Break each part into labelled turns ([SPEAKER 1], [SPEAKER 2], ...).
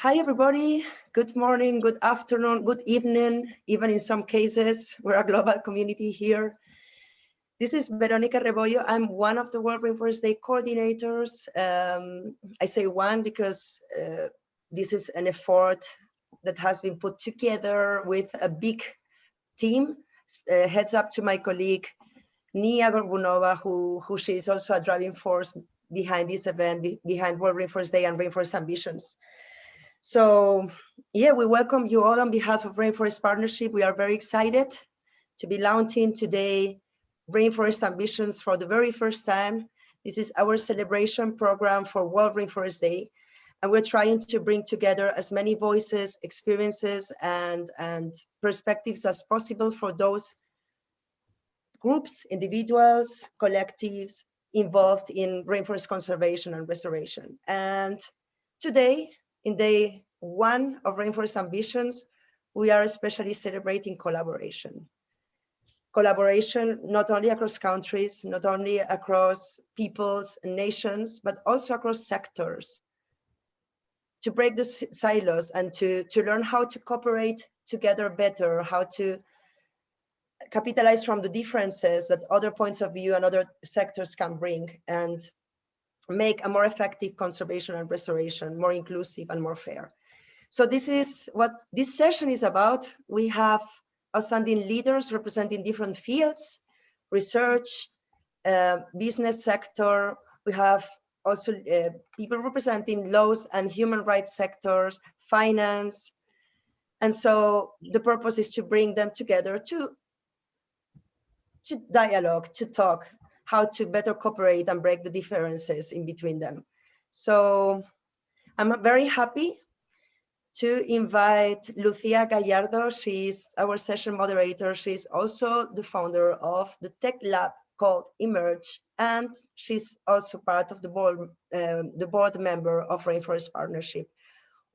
[SPEAKER 1] Hi, everybody. Good morning, good afternoon, good evening, even in some cases. We're a global community here. This is Veronica Rebollo. I'm one of the World Rainforest Day coordinators. I say one because this is an effort that has been put together with a big team. Heads up to my colleague, Nia Gorbunova, who she is also a driving force behind this event, behind World Rainforest Day and Rainforest Ambitions. So yeah, we welcome you all on behalf of Rainforest Partnership. We are very excited to be launching today Rainforest Ambitions for the very first time. This is our celebration program for World Rainforest Day. And we're trying to bring together as many voices, experiences, and perspectives as possible for those groups, individuals, collectives involved in rainforest conservation and restoration. And today, in day one of Rainforest Ambitions, we are especially celebrating collaboration. Collaboration not only across countries, not only across peoples and nations, but also across sectors, to break the silos and to learn how to cooperate together better, how to capitalize from the differences that other points of view and other sectors can bring, and make a more effective conservation and restoration, more inclusive and more fair. So this is what this session is about. We have outstanding leaders representing different fields, research, business sector. We have also people representing laws and human rights sectors, finance. And so the purpose is to bring them together to dialogue, to talk, how to better cooperate and break the differences in between them. So I'm very happy to invite Lucia Gallardo. She's our session moderator. She's also the founder of the tech lab called Emerge, and she's also part of the board member of Rainforest Partnership.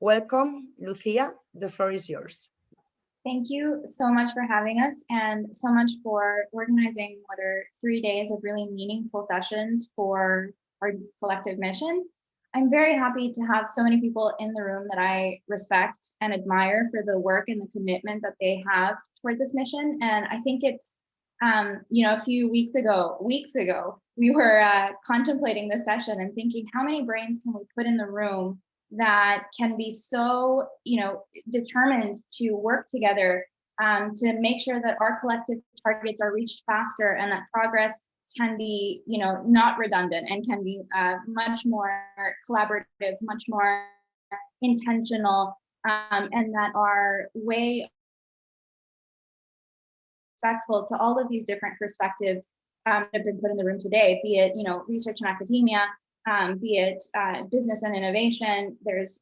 [SPEAKER 1] Welcome, Lucia. The floor is yours.
[SPEAKER 2] Thank you so much for having us, and so much for organizing what are 3 days of really meaningful sessions for our collective mission. I'm very happy to have so many people in the room that I respect and admire for the work and the commitment that they have toward this mission. And I think it's, a few weeks ago, we were contemplating this session and thinking, how many brains can we put in the room that can be so, determined to work together to make sure that our collective targets are reached faster and that progress can be, not redundant and can be much more collaborative, much more intentional, and that our way respectful to all of these different perspectives that have been put in the room today, be it, research and academia, be it business and innovation. There's,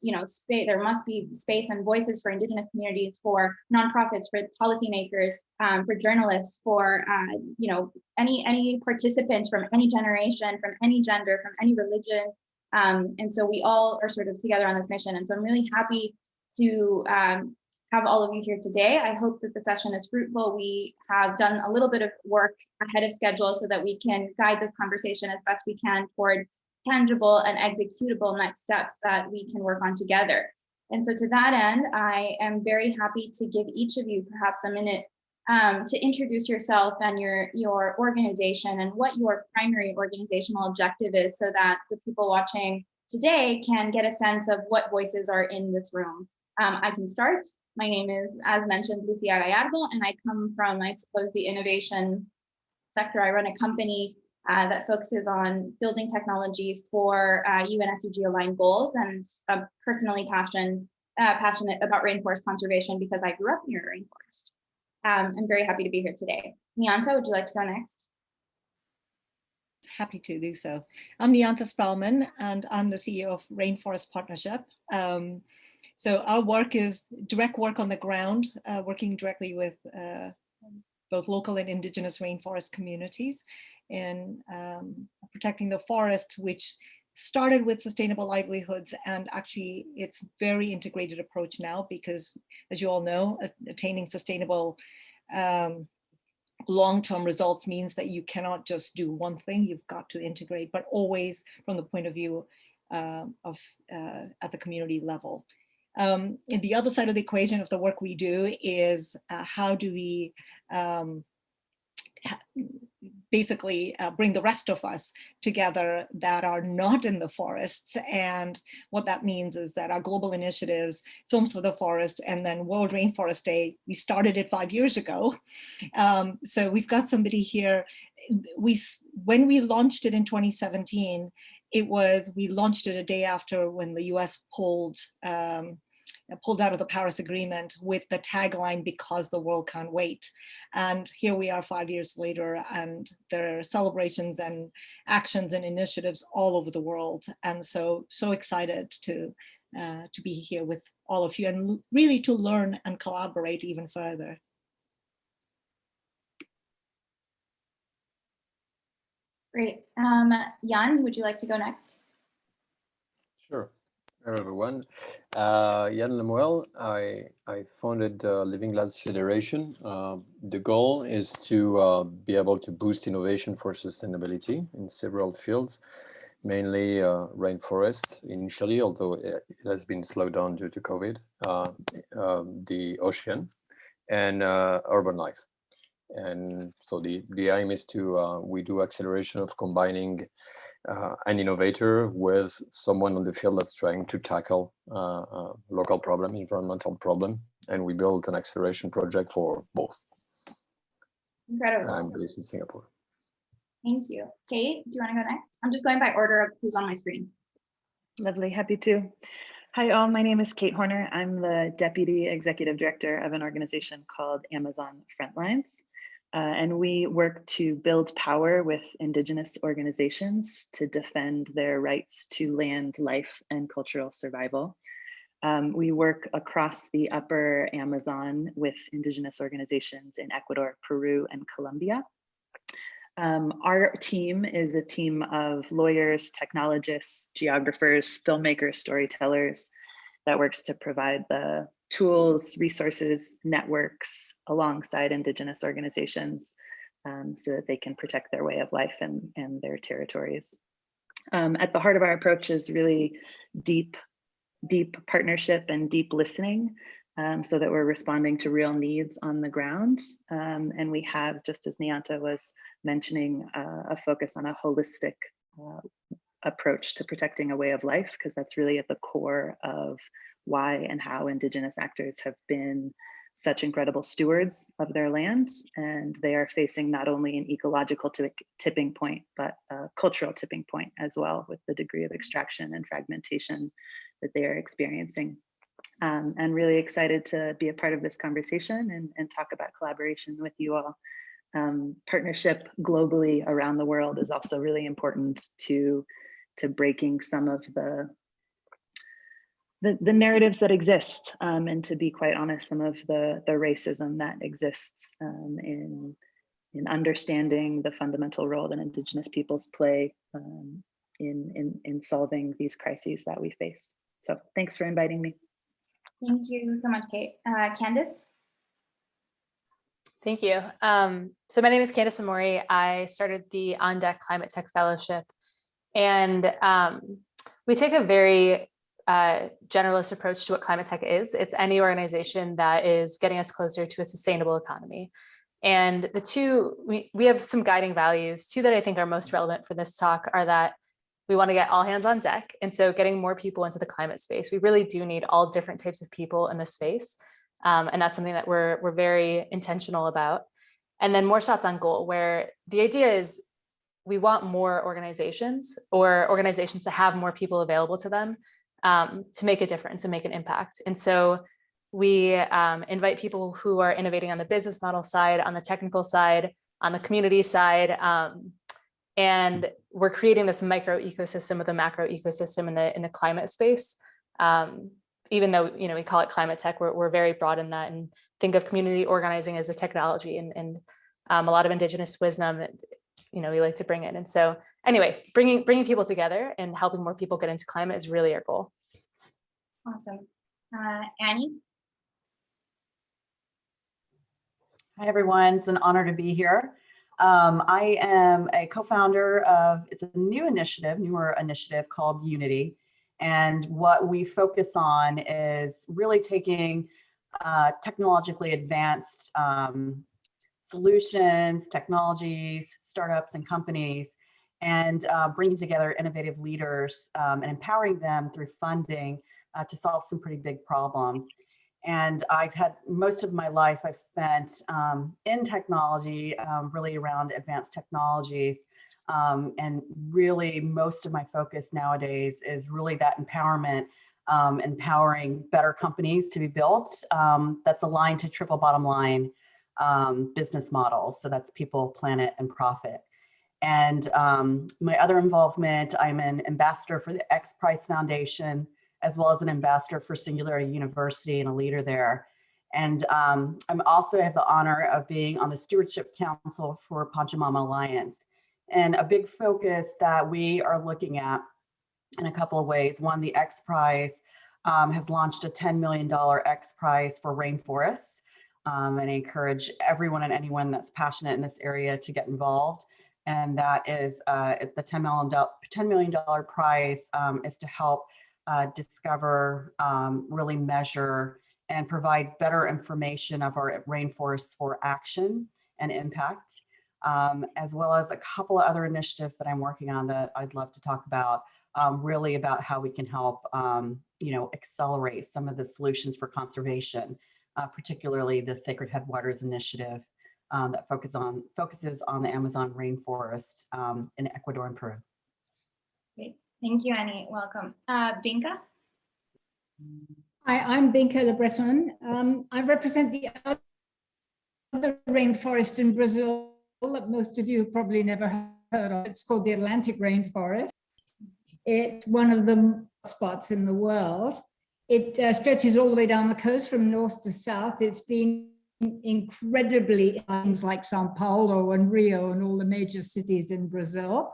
[SPEAKER 2] there must be space and voices for Indigenous communities, for nonprofits, for policymakers, for journalists, for any participant from any generation, from any gender, from any religion. And so we all are sort of together on this mission. And so I'm really happy to have all of you here today. I hope that the session is fruitful. We have done a little bit of work ahead of schedule so that we can guide this conversation as best we can toward tangible and executable next steps that we can work on together. And so to that end, I am very happy to give each of you perhaps a minute to introduce yourself and your organization and what your primary organizational objective is, so that the people watching today can get a sense of what voices are in this room. I can start. My name is, as mentioned, Lucia Gallardo, and I come from, I suppose, the innovation sector. I run a company that focuses on building technology for UN SDG-aligned goals, and I'm personally passionate about rainforest conservation because I grew up near a rainforest. I'm very happy to be here today. Nianta, would you like to go next?
[SPEAKER 3] Happy to do so. I'm Nianta Spellman, and I'm the CEO of Rainforest Partnership. So our work is direct work on the ground, working directly with both local and Indigenous rainforest communities in protecting the forest, which started with sustainable livelihoods, and actually it's very integrated approach now, because as you all know, attaining sustainable long-term results means that you cannot just do one thing, you've got to integrate, but always from the point of view of at the community level. And the other side of the equation of the work we do is how do we basically bring the rest of us together that are not in the forests. And what that means is that our global initiatives, Films for the Forest, and then World Rainforest Day, we started it 5 years ago. So we've got somebody here. When we launched it in 2017, we launched it a day after when the US pulled out of the Paris Agreement with the tagline, "Because the world can't wait." And here we are 5 years later, and there are celebrations and actions and initiatives all over the world. And so excited to be here with all of you and really to learn and collaborate even further.
[SPEAKER 2] Great. Jan, would you like to go next?
[SPEAKER 4] Sure. Hello, everyone. Jan Lemuel. I founded Living Lands Federation. The goal is to be able to boost innovation for sustainability in several fields, mainly rainforest initially, although it has been slowed down due to COVID, the ocean, and urban life. And so the aim is to, we do acceleration of combining an innovator with someone on the field that's trying to tackle local problem, environmental problem. And we built an acceleration project for both.
[SPEAKER 2] Incredible.
[SPEAKER 4] I'm based in Singapore.
[SPEAKER 2] Thank you. Kate, do you want to go next? I'm just going by order of who's on my screen.
[SPEAKER 5] Lovely, happy to. Hi all, my name is Kate Horner. I'm the Deputy Executive Director of an organization called Amazon Frontlines. And we work to build power with Indigenous organizations to defend their rights to land, life, and cultural survival. We work across the upper Amazon with Indigenous organizations in Ecuador, Peru, and Colombia. Our team is a team of lawyers, technologists, geographers, filmmakers, storytellers that works to provide the tools, resources, networks alongside Indigenous organizations so that they can protect their way of life and their territories. At the heart of our approach is really deep partnership and deep listening so that we're responding to real needs on the ground. And we have, just as Nianta was mentioning, a focus on a holistic approach to protecting a way of life, because that's really at the core of why and how Indigenous actors have been such incredible stewards of their land. And they are facing not only an ecological tipping point, but a cultural tipping point as well, with the degree of extraction and fragmentation that they are experiencing. And really excited to be a part of this conversation and talk about collaboration with you all. Partnership globally around the world is also really important to breaking some of the narratives that exist, and to be quite honest, some of the racism that exists in understanding the fundamental role that Indigenous peoples play in solving these crises that we face. So thanks for inviting me.
[SPEAKER 2] Thank you so much, Kate. Candice?
[SPEAKER 6] Thank you. So my name is Candice Amori. I started the On Deck Climate Tech Fellowship, and we take a very generalist approach to what climate tech is. It's any organization that is getting us closer to a sustainable economy. And the two, we have some guiding values. Two that I think are most relevant for this talk are that we want to get all hands on deck. And so getting more people into the climate space. We really do need all different types of people in this space. And that's something that we're very intentional about. And then more shots on goal, where the idea is we want more organizations, or organizations to have more people available to them to make a difference and make an impact. And so we invite people who are innovating on the business model side, on the technical side, on the community side. And we're creating this micro ecosystem with a macro ecosystem in the climate space. Even though we call it climate tech, we're very broad in that, and think of community organizing as a technology, and a lot of Indigenous wisdom that we like to bring in. And so anyway, bringing people together and helping more people get into climate is really our goal.
[SPEAKER 2] Awesome. Annie?
[SPEAKER 7] Hi, everyone. It's an honor to be here. I am a co-founder of, it's a newer initiative called Unity. And what we focus on is really taking technologically advanced solutions, technologies, startups, and companies, and bringing together innovative leaders and empowering them through funding to solve some pretty big problems. And I've had most of my life I've spent in technology, really around advanced technologies. And really most of my focus nowadays is really that empowerment, empowering better companies to be built that's aligned to triple bottom line business models. So that's people, planet, and profit. And my other involvement, I'm an ambassador for the X Prize Foundation, as well as an ambassador for Singularity University and a leader there. And I'm also have the honor of being on the Stewardship Council for Pachamama Alliance. And a big focus that we are looking at in a couple of ways. One, the X Prize has launched a $10 million X Prize for rainforests. And I encourage everyone and anyone that's passionate in this area to get involved. And that is the $10 million prize is to help discover, really measure, and provide better information of our rainforests for action and impact, as well as a couple of other initiatives that I'm working on that I'd love to talk about, really about how we can help, accelerate some of the solutions for conservation, particularly the Sacred Headwaters Initiative that focuses on the Amazon rainforest in Ecuador and Peru.
[SPEAKER 2] Great. Thank you, Annie. Welcome. Binka?
[SPEAKER 8] Hi, I'm Binka Le Breton. I represent the other rainforest in Brazil that most of you have probably never heard of. It's called the Atlantic Rainforest. It's one of the spots in the world. It stretches all the way down the coast from north to south. It's been incredibly things like Sao Paulo and Rio and all the major cities in Brazil.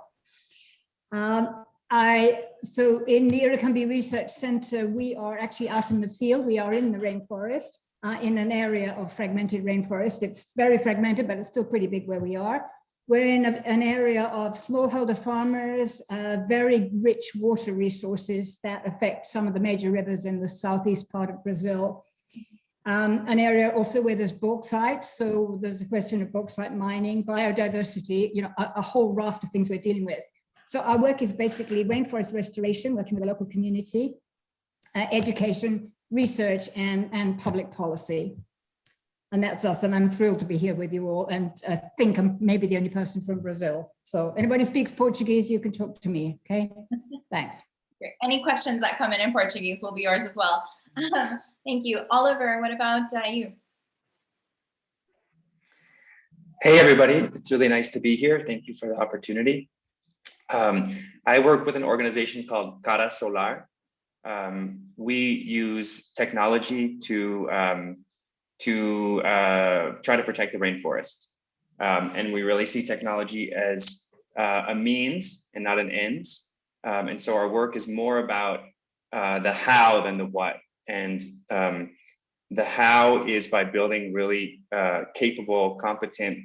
[SPEAKER 8] So in the Iracambi Research Center, we are actually out in the field. We are in the rainforest, in an area of fragmented rainforest. It's very fragmented, but it's still pretty big where we are. We're in an area of smallholder farmers, very rich water resources that affect some of the major rivers in the southeast part of Brazil. An area also where there's bauxite. So there's a question of bauxite mining, biodiversity, a whole raft of things we're dealing with. So our work is basically rainforest restoration, working with the local community, education, research, and public policy. And that's awesome. I'm thrilled to be here with you all, and I think I'm maybe the only person from Brazil. So anybody who speaks Portuguese, you can talk to me, okay? Thanks.
[SPEAKER 2] Great. Any questions that come in Portuguese will be yours as well. Thank you. Oliver, what about you?
[SPEAKER 9] Hey, everybody. It's really nice to be here. Thank you for the opportunity. I work with an organization called Cara Solar. We use technology to try to protect the rainforest. And we really see technology as a means and not an end. And so our work is more about the how than the what. And the how is by building really capable, competent,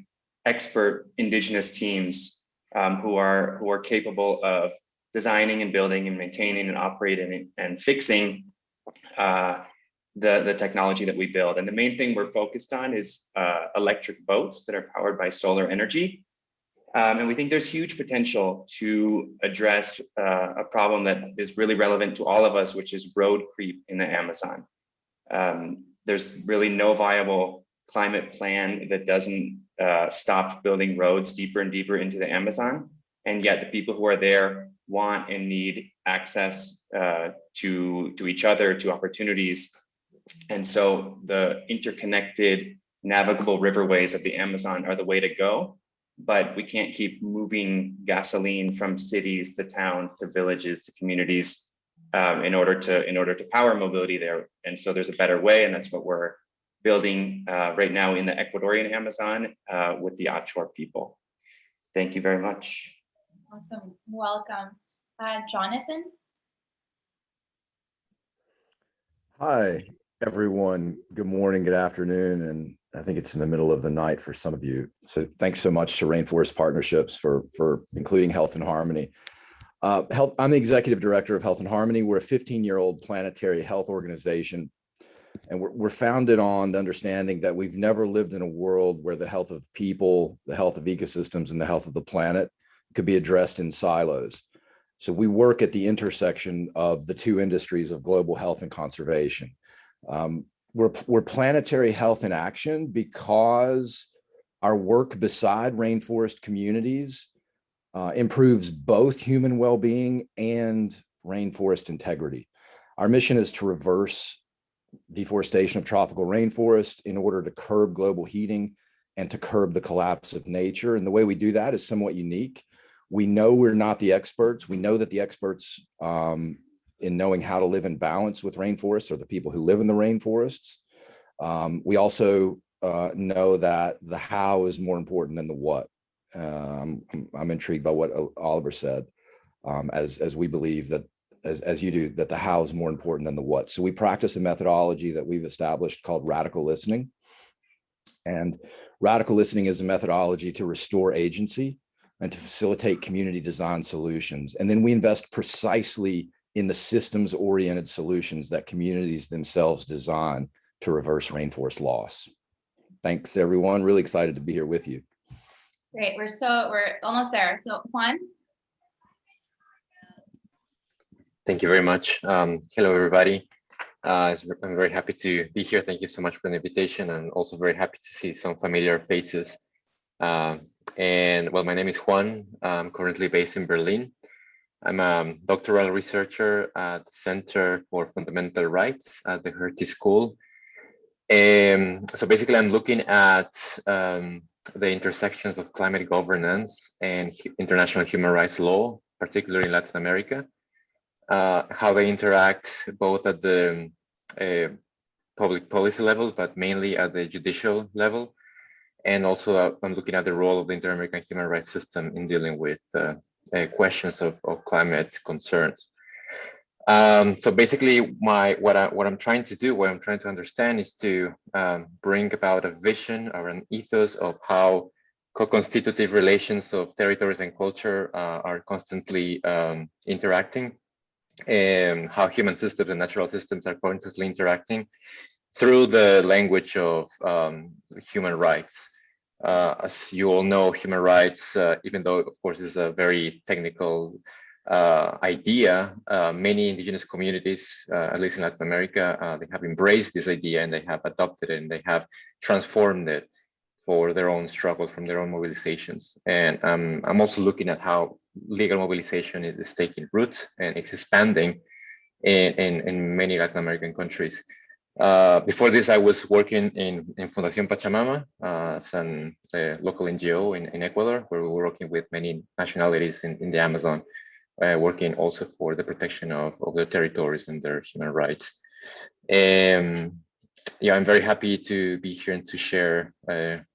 [SPEAKER 9] expert Indigenous teams who are capable of designing and building and maintaining and operating and fixing the technology that we build. And the main thing we're focused on is electric boats that are powered by solar energy. And we think there's huge potential to address a problem that is really relevant to all of us, which is road creep in the Amazon. There's really no viable climate plan that doesn't stop building roads deeper and deeper into the Amazon. And yet the people who are there want and need access to each other, to opportunities. And so the interconnected navigable riverways of the Amazon are the way to go. But we can't keep moving gasoline from cities to towns to villages to communities in order to power mobility there. And so there's a better way, and that's what we're building right now in the Ecuadorian Amazon with the Achor people. Thank you very much.
[SPEAKER 2] Awesome. Welcome. Jonathan?
[SPEAKER 10] Hi, everyone. Good morning, good afternoon, and I think it's in the middle of the night for some of you. So thanks so much to Rainforest Partnerships for including Health and Harmony. I'm the executive director of Health and Harmony. We're a 15-year-old planetary health organization, and we're founded on the understanding that we've never lived in a world where the health of people, the health of ecosystems, and the health of the planet could be addressed in silos. So we work at the intersection of the two industries of global health and conservation. We're planetary health in action because our work beside rainforest communities improves both human well-being and rainforest integrity. Our mission is to reverse deforestation of tropical rainforest in order to curb global heating and to curb the collapse of nature. And the way we do that is somewhat unique. We know we're not the experts. We know that the experts in knowing how to live in balance with rainforests are the people who live in the rainforests. We also know that the how is more important than the what. I'm intrigued by what Oliver said, as we believe that, as you do, that the how is more important than the what. So we practice a methodology that we've established called radical listening. And radical listening is a methodology to restore agency and to facilitate community design solutions. And then we invest precisely in the systems-oriented solutions that communities themselves design to reverse rainforest loss. Thanks, everyone. Really excited to be here with you.
[SPEAKER 2] Great, we're almost there. So Juan?
[SPEAKER 11] Thank you very much. Hello, everybody. I'm very happy to be here. Thank you so much for the invitation, and also very happy to see some familiar faces. And well, my name is Juan. I'm currently based in Berlin. I'm a doctoral researcher at the Center for Fundamental Rights at the Hertie School. So basically, I'm looking at the intersections of climate governance and international human rights law, particularly in Latin America, how they interact both at the public policy level, but mainly at the judicial level. And also I'm looking at the role of the Inter-American human rights system in dealing with questions of climate concerns. So basically what I'm trying to do, what I'm trying to understand is to bring about a vision or an ethos of how co-constitutive relations of territories and culture are constantly interacting, and how human systems and natural systems are constantly interacting through the language of human rights. As you all know, human rights, even though of course is a very technical idea, many indigenous communities, at least in Latin America, they have embraced this idea and they have adopted it and they have transformed it for their own struggle, from their own mobilizations. And I'm also looking at how legal mobilization is taking root and it's expanding in many Latin American countries. Before this, I was working in Fundación Pachamama as a local NGO in Ecuador, where we were working with many nationalities in the Amazon, working also for the protection of their territories and their human rights. Yeah, I'm very happy to be here and to share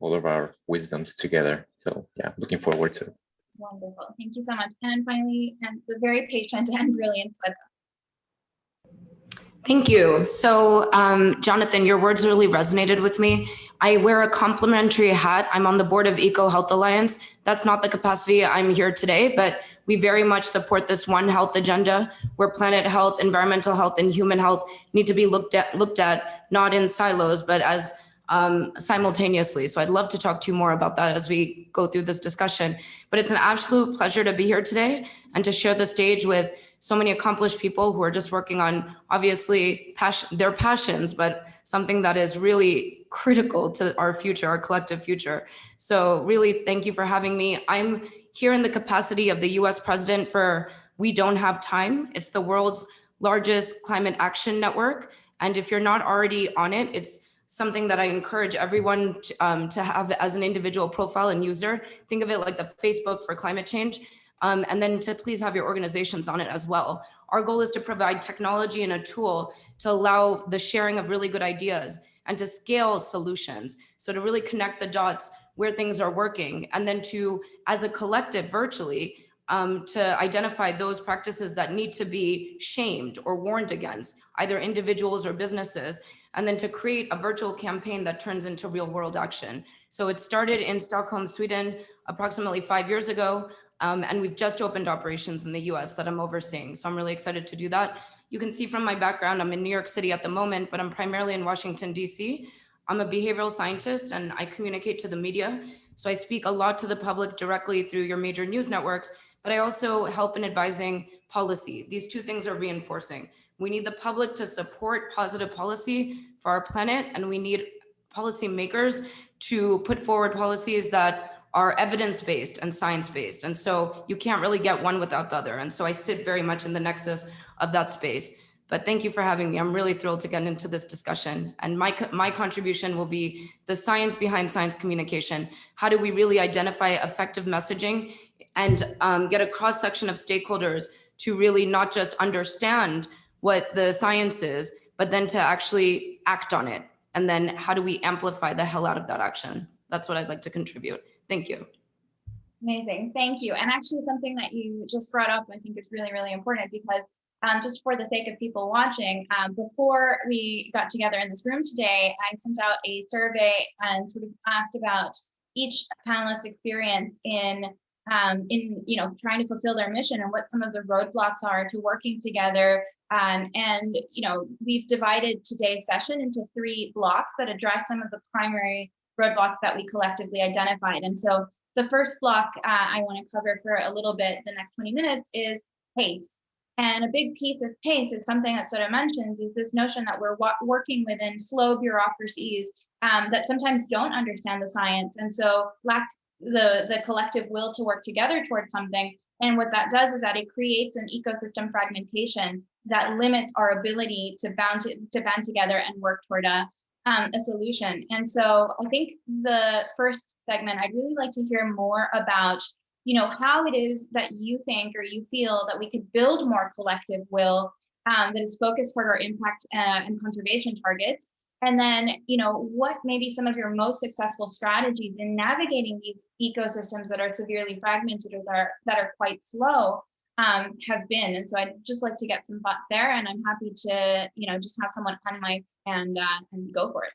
[SPEAKER 11] all of our wisdoms together. So yeah, looking forward to it.
[SPEAKER 2] Wonderful, thank you so much. And finally, and the very patient and brilliant Sweta.
[SPEAKER 12] Thank you. So, Jonathan, your words really resonated with me. I wear a complementary hat. I'm on the board of Eco Health Alliance. That's not the capacity I'm here today, but we very much support this One Health agenda, where planet health, environmental health, and human health need to be looked at not in silos, but as simultaneously. So I'd love to talk to you more about that as we go through this discussion. But it's an absolute pleasure to be here today and to share the stage with so many accomplished people who are just working on, obviously, their passions, but something that is really critical to our future, our collective future. So really, thank you for having me. I'm here in the capacity of the US President for We Don't Have Time. It's the world's largest climate action network. And if you're not already on it, it's something that I encourage everyone to have as an individual profile and user. Think of it like the Facebook for climate change. And then to please have your organizations on it as well. Our goal is to provide technology and a tool to allow the sharing of really good ideas and to scale solutions. So to really connect the dots where things are working, and then to, as a collective virtually, to identify those practices that need to be shamed or warned against, either individuals or businesses, and then to create a virtual campaign that turns into real world action. So it started in Stockholm, Sweden, approximately 5 years ago. And we've just opened operations in the US that I'm overseeing. So I'm really excited to do that. You can see from my background, I'm in New York City at the moment, but I'm primarily in Washington, DC. I'm a behavioral scientist and I communicate to the media. So I speak a lot to the public directly through your major news networks, but I also help in advising policy. These two things are reinforcing. We need the public to support positive policy for our planet, and we need policymakers to put forward policies that are evidence-based and science-based. And so you can't really get one without the other. And so I sit very much in the nexus of that space. But thank you for having me. I'm really thrilled to get into this discussion. And my contribution will be the science behind science communication. How do we really identify effective messaging and get a cross-section of stakeholders to really not just understand what the science is, but then to actually act on it? And then how do we amplify the hell out of that action? That's what I'd like to contribute. Thank you.
[SPEAKER 2] Amazing, thank you. And actually something that you just brought up, I think is really, really important, because just for the sake of people watching, before we got together in this room today, I sent out a survey and sort of asked about each panelist's experience in trying to fulfill their mission and what some of the roadblocks are to working together. And we've divided today's session into 3 blocks that address some of the primary roadblocks that we collectively identified. And so the first block I want to cover for a little bit, the next 20 minutes, is pace. And a big piece of pace is something that Soda mentions, is this notion that we're working within slow bureaucracies that sometimes don't understand the science, and so lack the collective will to work together towards something. And what that does is that it creates an ecosystem fragmentation that limits our ability to band together and work toward a solution. And so I think the first segment, I'd really like to hear more about how it is that you think or you feel that we could build more collective will that is focused toward our impact and conservation targets. And then, what maybe some of your most successful strategies in navigating these ecosystems that are severely fragmented or that are quite slow have been. And so I'd just like to get some thoughts there, and I'm happy to, just have someone unmic and go for it.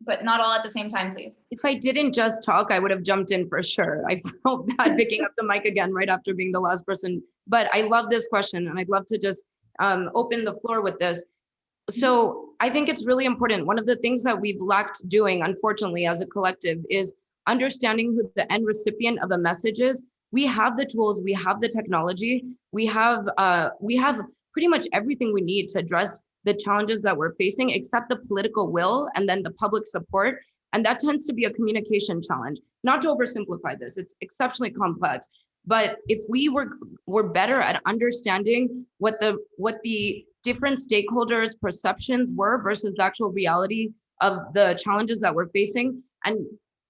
[SPEAKER 2] But not all at the same time, please.
[SPEAKER 12] If I didn't just talk, I would have jumped in for sure. I felt bad picking up the mic again right after being the last person. But I love this question, and I'd love to just open the floor with this. So I think it's really important. One of the things that we've lacked doing, unfortunately, as a collective, is understanding who the end recipient of a message is. We have the tools, we have the technology, we have pretty much everything we need to address the challenges that we're facing, except the political will and then the public support. And that tends to be a communication challenge. Not to oversimplify this, it's exceptionally complex. But if we were better at understanding what the different stakeholders' perceptions were versus the actual reality of the challenges that we're facing, and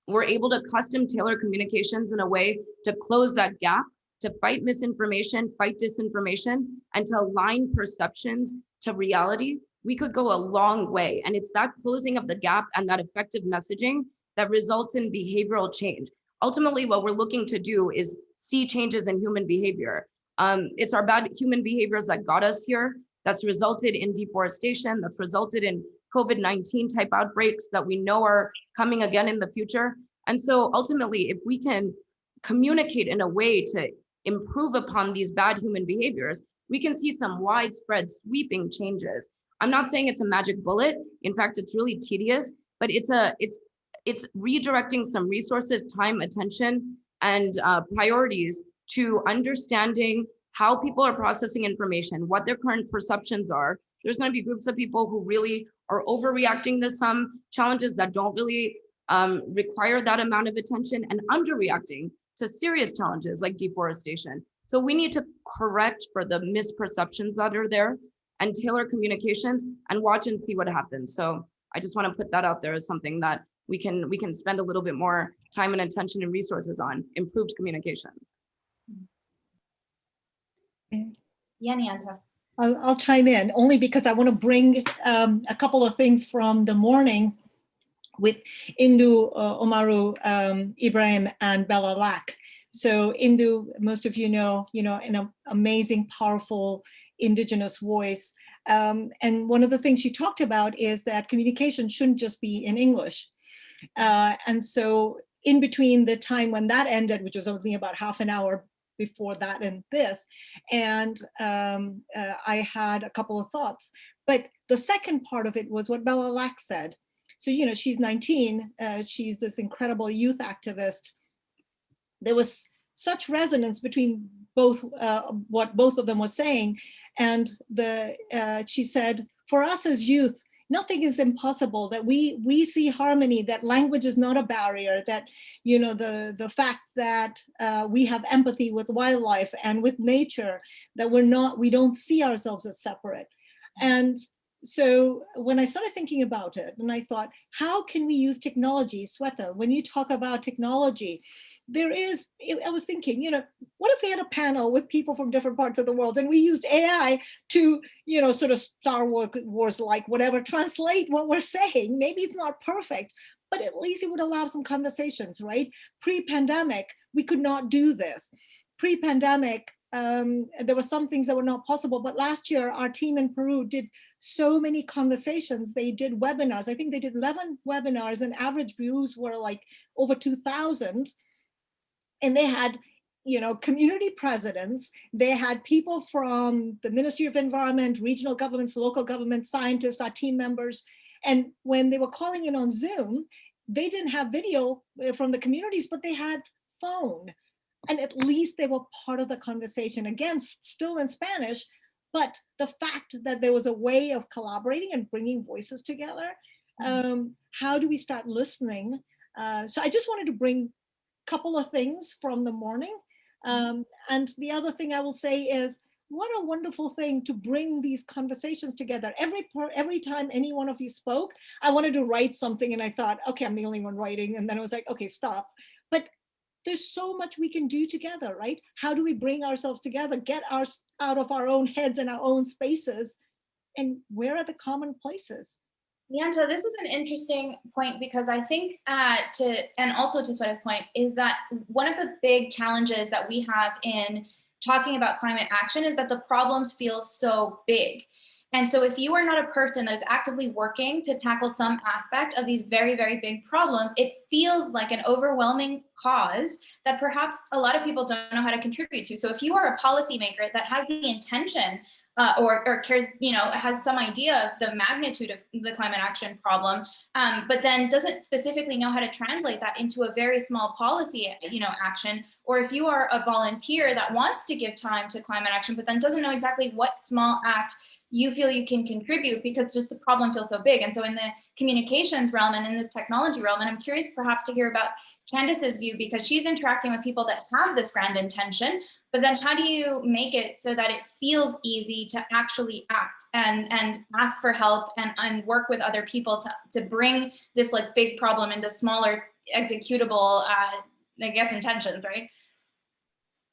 [SPEAKER 12] we're able to custom tailor communications in a way to close that gap, to fight misinformation, fight disinformation, and to align perceptions to reality, we could go a long way. And it's that closing of the gap and that effective messaging that results in behavioral change. Ultimately, what we're looking to do is see changes in human behavior. It's our bad human behaviors that got us here, that's resulted in deforestation, that's resulted in COVID-19 type outbreaks that we know are coming again in the future. And so ultimately, if we can communicate in a way to improve upon these bad human behaviors, we can see some widespread sweeping changes. I'm not saying it's a magic bullet. In fact, it's really tedious, but it's redirecting some resources, time, attention, and priorities to understanding how people are processing information, what their current perceptions are. There's going to be groups of people who really are overreacting to some challenges that don't really require that amount of attention, and underreacting to serious challenges like deforestation. So we need to correct for the misperceptions that are there and tailor communications and watch and see what happens. So I just want to put that out there as something that we can spend a little bit more time and attention and resources on, improved communications.
[SPEAKER 2] Yanianta.
[SPEAKER 3] I'll chime in only because I want to bring a couple of things from the morning with Indu, Omaru, Ibrahim, and Bella Lack. So Indu, most of you know, an amazing, powerful Indigenous voice And one of the things she talked about is that communication shouldn't just be in English. And so in between the time when that ended, which was only about half an hour before that and this, and I had a couple of thoughts. But the second part of it was what Bella Lack said. So, you know, she's 19, she's this incredible youth activist. There was such resonance between both what both of them were saying. And she said, for us as youth, nothing is impossible, that we see harmony, that language is not a barrier, that, you know, the fact that we have empathy with wildlife and with nature, that we don't see ourselves as separate. And so when I started thinking about it, and I thought, how can we use technology? Sweta, when you talk about technology, I was thinking, you know, what if we had a panel with people from different parts of the world and we used AI to, you know, sort of Star Wars like whatever, translate what we're saying. Maybe it's not perfect, but at least it would allow some conversations, right? Pre-pandemic, we could not do this. Pre-pandemic, there were some things that were not possible, but last year our team in Peru did so many conversations. They did webinars. I think they did 11 webinars, and average views were like over 2,000. And they had, you know, community presidents. They had people from the Ministry of Environment, regional governments, local governments, scientists, our team members. And when they were calling in on Zoom, they didn't have video from the communities, but they had phone. And at least they were part of the conversation. Again, still in Spanish, but the fact that there was a way of collaborating and bringing voices together. How do we start listening? So I just wanted to bring a couple of things from the morning. And the other thing I will say is, what a wonderful thing to bring these conversations together. Every time any one of you spoke, I wanted to write something and I thought, okay, I'm the only one writing. And then I was like, okay, stop. But there's so much we can do together, right? How do we bring ourselves together, get us out of our own heads and our own spaces? And where are the common places?
[SPEAKER 2] Leandra, this is an interesting point, because I think and also to Sweta's point, is that one of the big challenges that we have in talking about climate action is that the problems feel so big. And so if you are not a person that is actively working to tackle some aspect of these very, very big problems, it feels like an overwhelming cause that perhaps a lot of people don't know how to contribute to. So if you are a policymaker that has the intention or cares, you know, has some idea of the magnitude of the climate action problem, but then doesn't specifically know how to translate that into a very small policy, you know, action, or if you are a volunteer that wants to give time to climate action, but then doesn't know exactly what small act you feel you can contribute because just the problem feels so big. And so in the communications realm and in this technology realm, and I'm curious perhaps to hear about Candace's view, because she's interacting with people that have this grand intention, but then how do you make it so that it feels easy to actually act and ask for help and work with other people to bring this like big problem into smaller executable, I guess, intentions, right?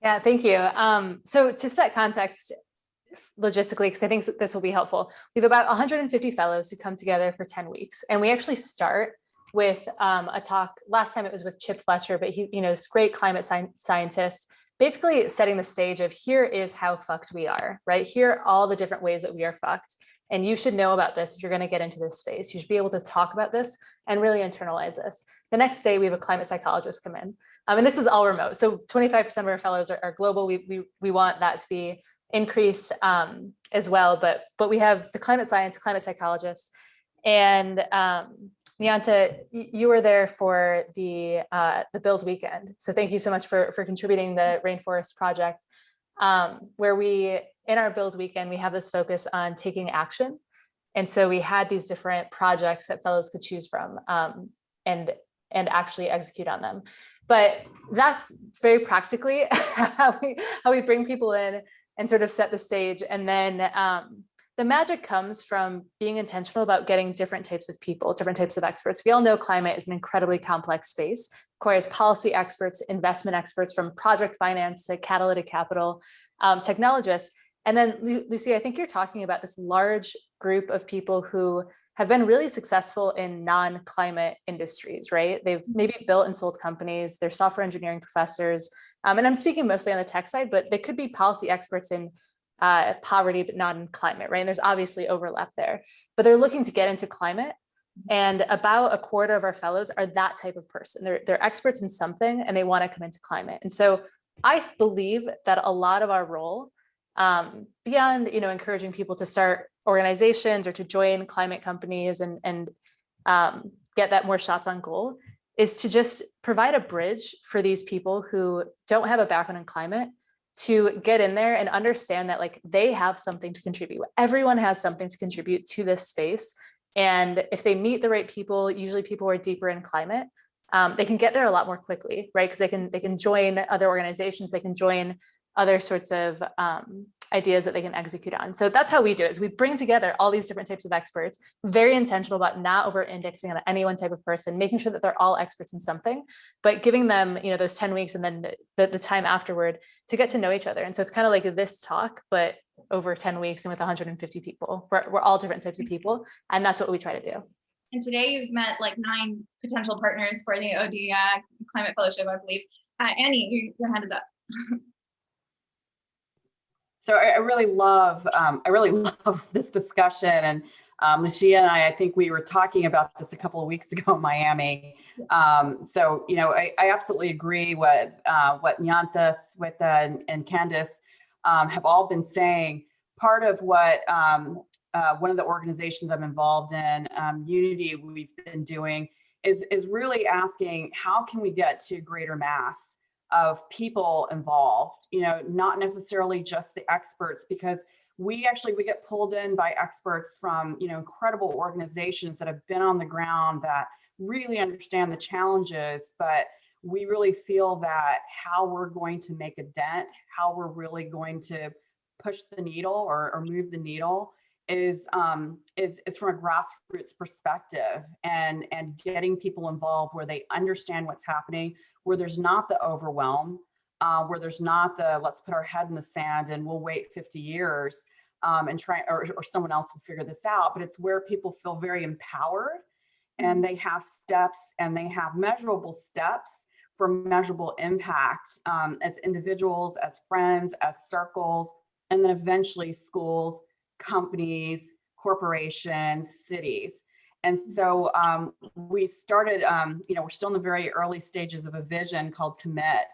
[SPEAKER 6] Yeah, thank you. So to set context, logistically, because I think this will be helpful, we have about 150 fellows who come together for 10 weeks, and we actually start with a talk. Last time it was with Chip Fletcher, but he, you know, this great climate scientist, basically setting the stage of here is how fucked we are, right? Here are all the different ways that we are fucked, and you should know about this if you're going to get into this space. You should be able to talk about this and really internalize this. The next day, we have a climate psychologist come in, and this is all remote. So 25% of our fellows are global. We want that to be increase as well, but we have the climate psychologist, and Nyanta, you were there for the Build Weekend. So thank you so much for contributing the Rainforest Project, where in our Build Weekend, we have this focus on taking action. And so we had these different projects that fellows could choose from and actually execute on them. But that's very practically how we bring people in and sort of set the stage. And then the magic comes from being intentional about getting different types of people, different types of experts. We all know climate is an incredibly complex space, requires policy experts, investment experts, from project finance to catalytic capital, technologists. And then Lucy, I think you're talking about this large group of people who have been really successful in non-climate industries, right? They've maybe built and sold companies, they're software engineering professors. And I'm speaking mostly on the tech side, but they could be policy experts in poverty, but not in climate, right? And there's obviously overlap there, but they're looking to get into climate. And about a quarter of our fellows are that type of person. They're experts in something and they want to come into climate. And so I believe that a lot of our role, beyond, encouraging people to start organizations or to join climate companies and get that more shots on goal, is to just provide a bridge for these people who don't have a background in climate to get in there and understand that like they have something to contribute. Everyone has something to contribute to this space. And if they meet the right people, usually people who are deeper in climate, they can get there a lot more quickly, right? Because they can join other organizations, they can join other sorts of ideas that they can execute on. So that's how we do it, is we bring together all these different types of experts, very intentional about not over-indexing on any one type of person, making sure that they're all experts in something, but giving them, those 10 weeks and then the time afterward to get to know each other. And so it's kind of like this talk, but over 10 weeks and with 150 people. We're all different types of people. And that's what we try to do.
[SPEAKER 2] And today you've met like 9 potential partners for the OD Climate Fellowship, I believe. Annie, your hand is up.
[SPEAKER 7] So I really love this discussion, and Lucia and I think we were talking about this a couple of weeks ago in Miami. So I absolutely agree with what Nyantas, and Candace have all been saying. Part of what one of the organizations I'm involved in, Unity, we've been doing is really asking, how can we get to greater mass of people involved, not necessarily just the experts, because we get pulled in by experts from, incredible organizations that have been on the ground, that really understand the challenges, but we really feel that how we're going to make a dent, how we're really going to push the needle or move the needle is from a grassroots perspective, and getting people involved where they understand what's happening, where there's not the overwhelm, where there's not the let's put our head in the sand and we'll wait 50 years and try, or someone else will figure this out. But it's where people feel very empowered, and they have steps, and they have measurable steps for measurable impact as individuals, as friends, as circles, and then eventually schools, companies, corporations, cities. And so we started, we're still in the very early stages of a vision called Commit.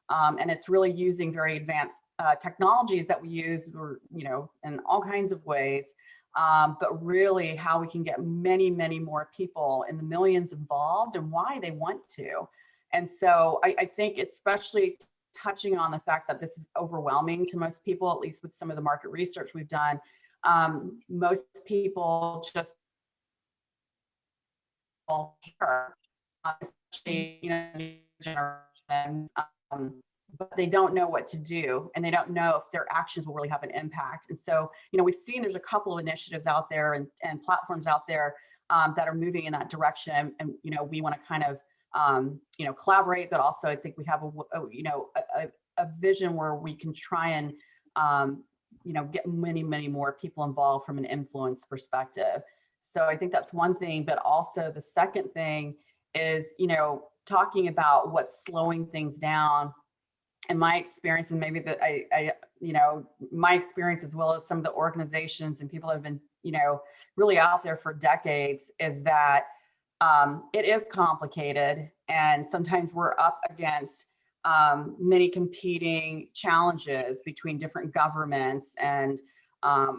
[SPEAKER 7] And it's really using very advanced technologies that we use, in all kinds of ways, but really how we can get many, many more people in the millions involved and why they want to. And so I think especially touching on the fact that this is overwhelming to most people, at least with some of the market research we've done, most people just care, especially generations, but they don't know what to do, and they don't know if their actions will really have an impact. And so, we've seen there's a couple of initiatives out there and platforms out there that are moving in that direction, and we want to kind of collaborate, but also I think we have a vision where we can try and get many, many more people involved from an influence perspective. So I think that's one thing, but also the second thing is, talking about what's slowing things down. And my experience, and maybe that my experience, as well as some of the organizations and people that have been, really out there for decades, is that it is complicated. And sometimes we're up against many competing challenges between different governments and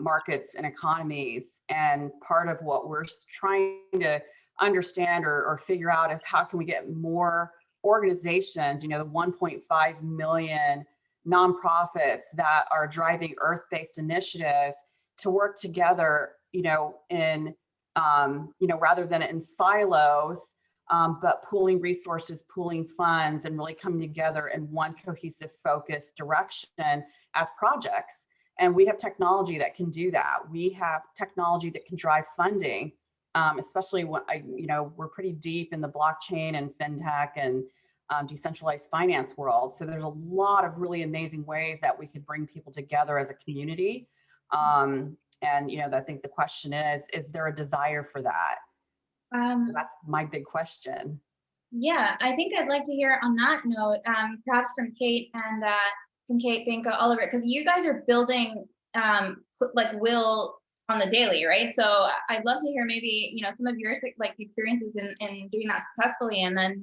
[SPEAKER 7] markets and economies. And part of what we're trying to understand or figure out is how can we get more organizations, the 1.5 million nonprofits that are driving earth-based initiatives to work together, in rather than in silos, but pooling resources, pooling funds, and really coming together in one cohesive, focused direction as projects. And we have technology that can do that. We have technology that can drive funding, especially when we're pretty deep in the blockchain and fintech and decentralized finance world. So there's a lot of really amazing ways that we could bring people together as a community. And I think the question is there a desire for that? That's my big question.
[SPEAKER 2] Yeah, I think I'd like to hear on that note, perhaps from Kate and from Kate, Binka, Oliver, because you guys are building like will on the daily, right? So I'd love to hear maybe, you know, some of your like experiences in doing that successfully, and then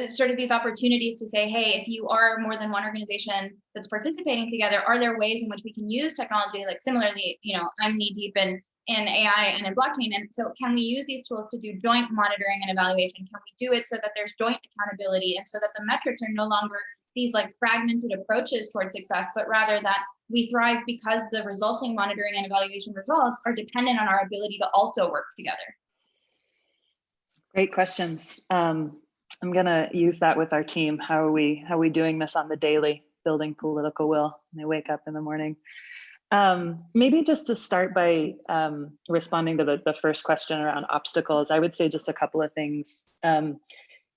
[SPEAKER 2] sort of these opportunities to say, hey, if you are more than one organization that's participating together, are there ways in which we can use technology? Like similarly, you know, I'm knee deep in AI and in blockchain. And so can we use these tools to do joint monitoring and evaluation? Can we do it so that there's joint accountability and so that the metrics are no longer these like fragmented approaches towards success, but rather that we thrive because the resulting monitoring and evaluation results are dependent on our ability to also work together?
[SPEAKER 5] Great questions. I'm gonna use that with our team. How are we doing this on the daily, building political will when they wake up in the morning? Maybe just to start by responding to the first question around obstacles, I would say just a couple of things. You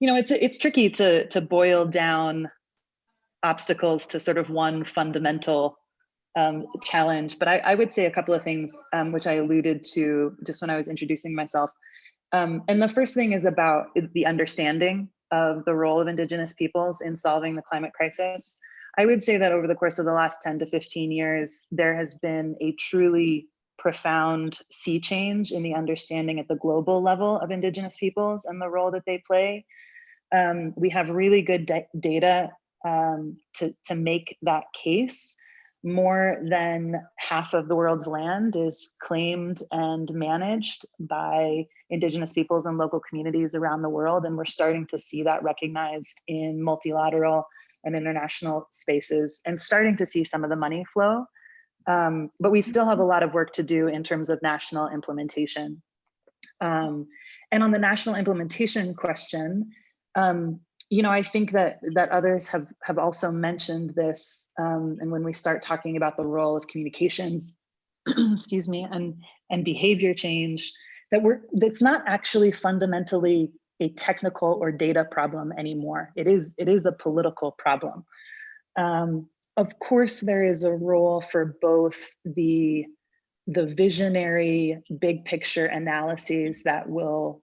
[SPEAKER 5] know, it's tricky to boil down obstacles to sort of one fundamental challenge, but I would say a couple of things which I alluded to just when I was introducing myself. And the first thing is about the understanding of the role of Indigenous peoples in solving the climate crisis. I would say that over the course of the last 10 to 15 years, there has been a truly profound sea change in the understanding at the global level of Indigenous peoples and the role that they play. We have really good data to make that case. More than half of the world's land is claimed and managed by Indigenous peoples and local communities around the world. And we're starting to see that recognized in multilateral and international spaces and starting to see some of the money flow. But we still have a lot of work to do in terms of national implementation. And on the national implementation question, you know, I think that others have also mentioned this, and when we start talking about the role of communications, excuse me, and behavior change, that's not actually fundamentally a technical or data problem anymore. It is a political problem. Of course, there is a role for both the visionary big picture analyses that will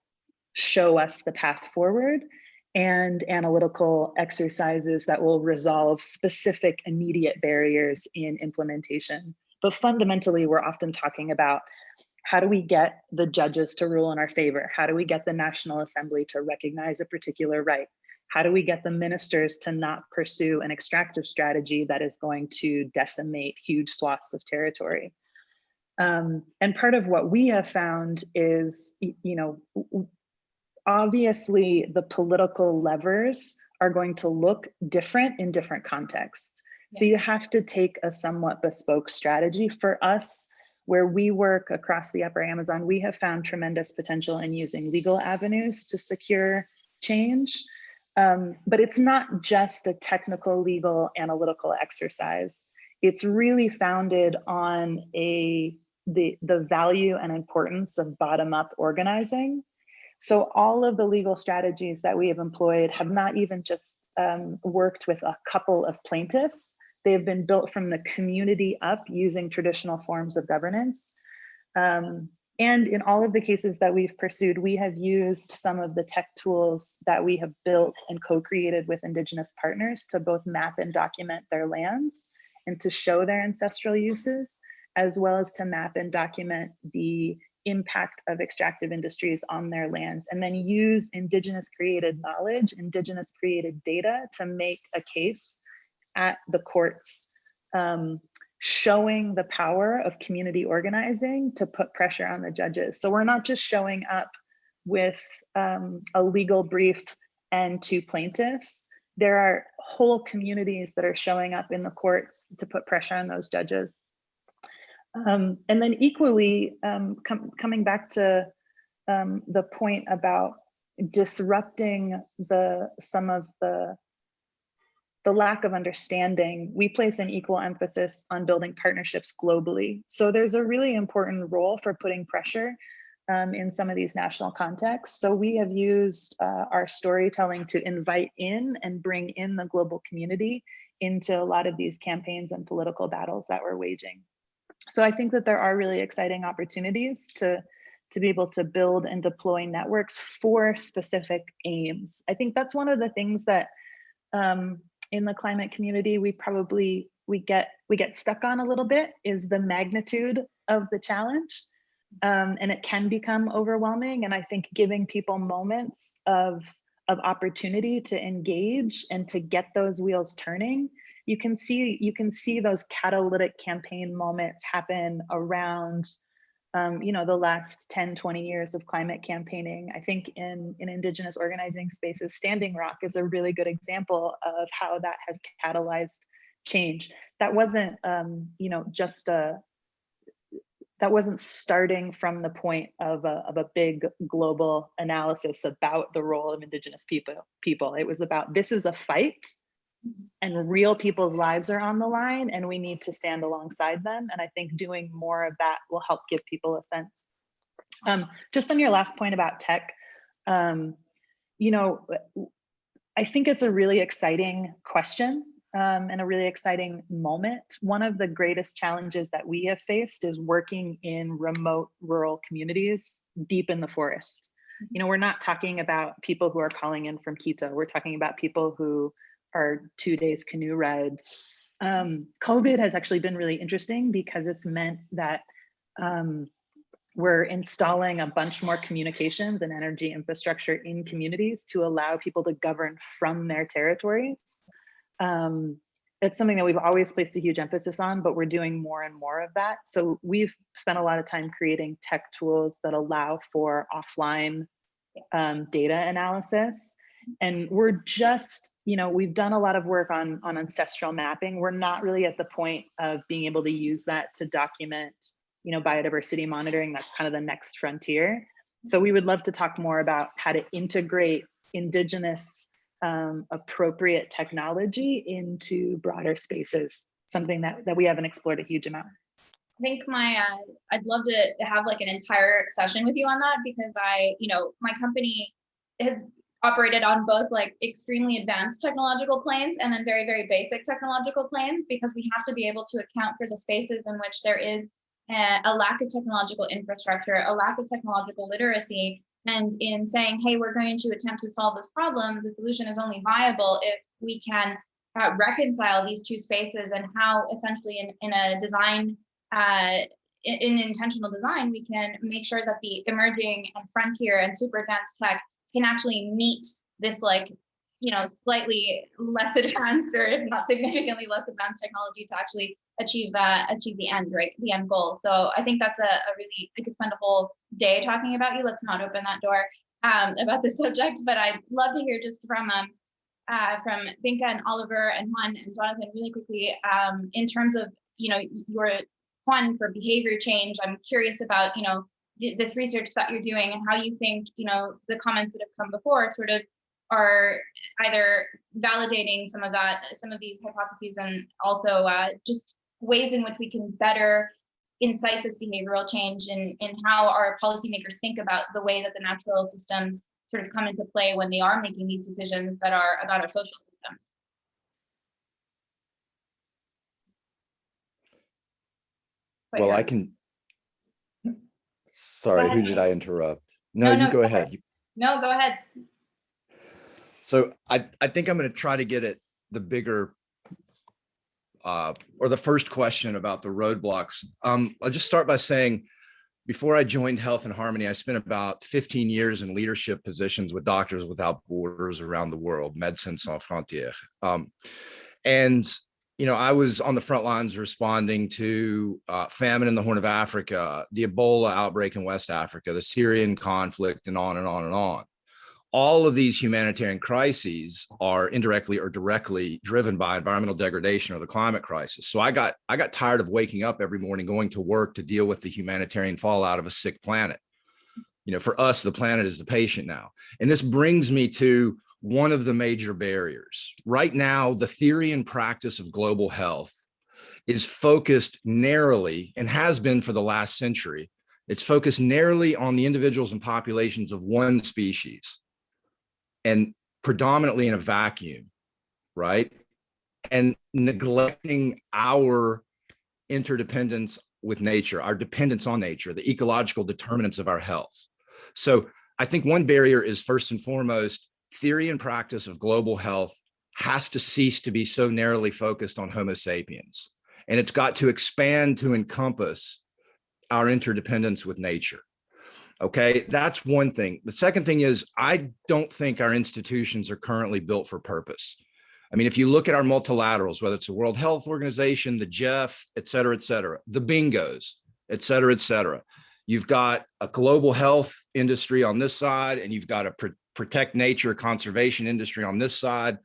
[SPEAKER 5] show us the path forward, and analytical exercises that will resolve specific immediate barriers in implementation. But fundamentally, we're often talking about how do we get the judges to rule in our favor? How do we get the National Assembly to recognize a particular right? How do we get the ministers to not pursue an extractive strategy that is going to decimate huge swaths of territory? And part of what we have found is, you know, obviously, the political levers are going to look different in different contexts. So you have to take a somewhat bespoke strategy. For us, where we work across the Upper Amazon, we have found tremendous potential in using legal avenues to secure change. But it's not just a technical, legal, analytical exercise. It's really founded on the value and importance of bottom-up organizing. So all of the legal strategies that we have employed have not even just worked with a couple of plaintiffs. They have been built from the community up using traditional forms of governance. And in all of the cases that we've pursued, we have used some of the tech tools that we have built and co-created with Indigenous partners to both map and document their lands and to show their ancestral uses, as well as to map and document the impact of extractive industries on their lands, and then use Indigenous created knowledge, Indigenous created data to make a case at the courts, showing the power of community organizing to put pressure on the judges. So we're not just showing up with a legal brief and 2 plaintiffs. There are whole communities that are showing up in the courts to put pressure on those judges. And then equally, coming back to the point about disrupting some of the lack of understanding, we place an equal emphasis on building partnerships globally. So there's a really important role for putting pressure in some of these national contexts. So we have used our storytelling to invite in and bring in the global community into a lot of these campaigns and political battles that we're waging. So I think that there are really exciting opportunities to be able to build and deploy networks for specific aims. I think that's one of the things that in the climate community we probably we get stuck on a little bit is the magnitude of the challenge. And it can become overwhelming. And I think giving people moments of opportunity to engage and to get those wheels turning, you can see those catalytic campaign moments happen around the last 10, 20 years of climate campaigning. I think in Indigenous organizing spaces, Standing Rock is a really good example of how that has catalyzed change. That wasn't, that wasn't starting from the point of a big global analysis about the role of Indigenous people. It was about, this is a fight and real people's lives are on the line and we need to stand alongside them. And I think doing more of that will help give people a sense. Just on your last point about tech, I think it's a really exciting question and a really exciting moment. One of the greatest challenges that we have faced is working in remote rural communities deep in the forest. We're not talking about people who are calling in from Quito. We're talking about people who are 2 days canoe rides. COVID has actually been really interesting because it's meant that we're installing a bunch more communications and energy infrastructure in communities to allow people to govern from their territories. It's something that we've always placed a huge emphasis on, but we're doing more and more of that. So we've spent a lot of time creating tech tools that allow for offline data analysis. And we're just, we've done a lot of work on ancestral mapping. We're not really at the point of being able to use that to document, biodiversity monitoring. That's kind of the next frontier. So we would love to talk more about how to integrate Indigenous appropriate technology into broader spaces, something that we haven't explored a huge amount.
[SPEAKER 2] I think I'd love to have like an entire session with you on that, because my company has operated on both like extremely advanced technological planes and then very, very basic technological planes, because we have to be able to account for the spaces in which there is a lack of technological infrastructure, a lack of technological literacy. And in saying, hey, we're going to attempt to solve this problem, the solution is only viable if we can reconcile these two spaces, and how essentially in a design, in intentional design, we can make sure that the emerging and frontier and super advanced tech can actually meet this slightly less advanced, or if not significantly less advanced technology to actually achieve the end, right? The end goal. So I think that's a really, we could spend a whole day talking about you. Let's not open that door about this subject, but I'd love to hear just from Binka and Oliver and Juan and Jonathan really quickly, in terms of, your Juan for behavior change. I'm curious about, this research that you're doing and how you think, the comments that have come before sort of are either validating some of these hypotheses, and also just ways in which we can better incite this behavioral change in how our policymakers think about the way that the natural systems sort of come into play when they are making these decisions that are about our social system.
[SPEAKER 10] Well, I can. Sorry, who did I interrupt? No, you go ahead.
[SPEAKER 2] No, go ahead.
[SPEAKER 10] So I think I'm going to try to get at the bigger or the first question about the roadblocks. I'll just start by saying, before I joined Health and Harmony, I spent about 15 years in leadership positions with Doctors Without Borders around the world, Médecins Sans Frontières. I was on the front lines responding to famine in the Horn of Africa, the Ebola outbreak in West Africa, the Syrian conflict, and on and on and on. All of these humanitarian crises are indirectly or directly driven by environmental degradation or the climate crisis. So I got tired of waking up every morning going to work to deal with the humanitarian fallout of a sick planet. For us, the planet is the patient now. And this brings me to one of the major barriers. Right now, the theory and practice of global health is focused narrowly, and has been for the last century. It's focused narrowly on the individuals and populations of one species, and predominantly in a vacuum, right? And neglecting our interdependence with nature, our dependence on nature, the ecological determinants of our health. So I think one barrier is, first and foremost, theory and practice of global health has to cease to be so narrowly focused on Homo sapiens. And it's got to expand to encompass our interdependence with nature. Okay, that's one thing. The second thing is, I don't think our institutions are currently built for purpose. I mean, if you look at our multilaterals, whether it's the World Health Organization, the GEF, et cetera, the bingos, et cetera, you've got a global health industry on this side, and you've got a protect nature conservation industry on this side.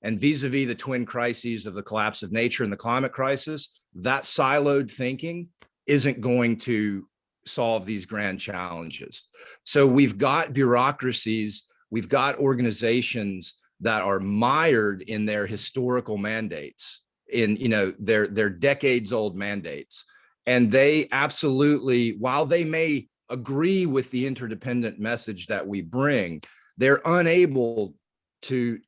[SPEAKER 10] And vis-a-vis the twin crises of the collapse of nature and the climate crisis, that siloed thinking isn't going to solve these grand challenges. So we've got bureaucracies, we've got organizations that are mired in their historical mandates, in their decades old mandates. And they absolutely, while they may agree with the interdependent message that we bring, they're unable to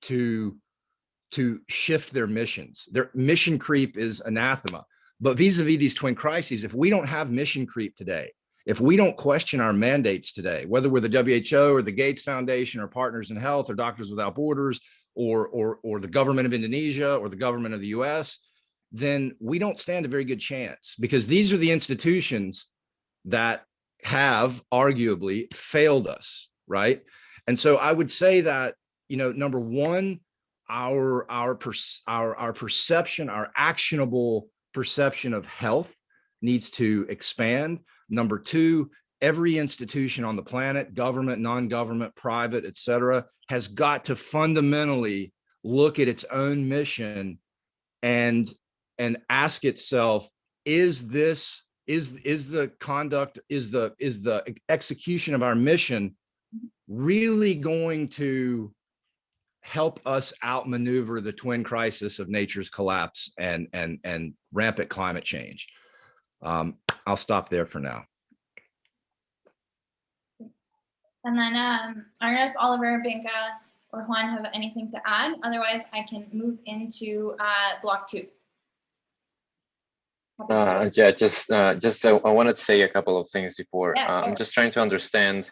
[SPEAKER 10] shift their missions. Their mission creep is anathema. But vis-a-vis these twin crises, if we don't have mission creep today, if we don't question our mandates today, whether we're the WHO or the Gates Foundation or Partners in Health or Doctors Without Borders or the government of Indonesia or the government of the US, then we don't stand a very good chance, because these are the institutions that have arguably failed us, right? And so I would say that, number one, our perception, our actionable perception of health needs to expand. Number two, every institution on the planet, government, non-government, private, et cetera, has got to fundamentally look at its own mission and ask itself, is the execution of our mission really going to help us outmaneuver the twin crisis of nature's collapse and rampant climate change? I'll stop there for now.
[SPEAKER 2] And then I don't know if Oliver, Binka, or Juan have anything to add. Otherwise, I can move into block 2.
[SPEAKER 11] I wanted to say a couple of things before. I'm just trying to understand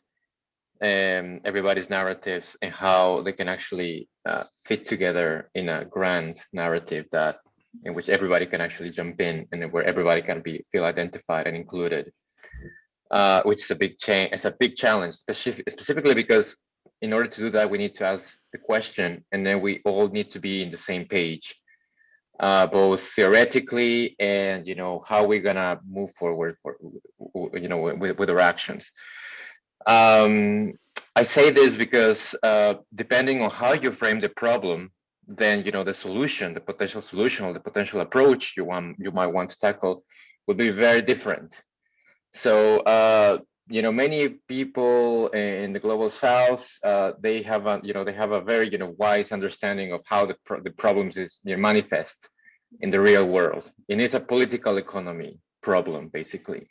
[SPEAKER 11] everybody's narratives and how they can actually fit together in a grand narrative in which everybody can actually jump in and where everybody can feel identified and included, which is a big change. It's a big challenge, specifically because in order to do that, we need to ask the question, and then we all need to be in the same page, both theoretically and how we're gonna move forward with our actions. I say this because depending on how you frame the problem, then the solution, the potential solution, or the potential approach you might want to tackle would be very different. So many people in the global South, they have a very wise understanding of how the problems manifest in the real world, and it's a political economy problem basically.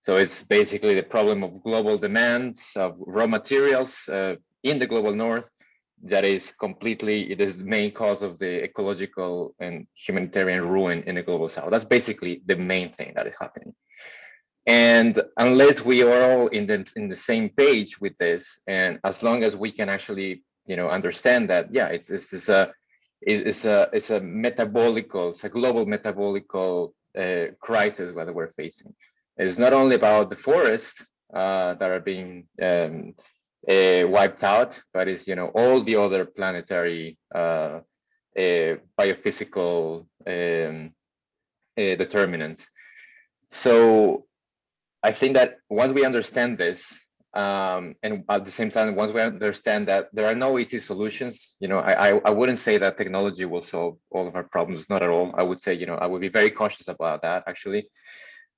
[SPEAKER 11] So it's basically the problem of global demands of raw materials in the global North. It is the main cause of the ecological and humanitarian ruin in the global South. That's basically the main thing that is happening. And unless we are all in the same page with this, and as long as we can actually understand that, yeah, it's a global metabolical crisis that we're facing. It's not only about the forests that are being wiped out, but it's all the other planetary biophysical determinants. So I think that once we understand this, and at the same time, once we understand that there are no easy solutions, I wouldn't say that technology will solve all of our problems, not at all. I would say, I would be very cautious about that actually.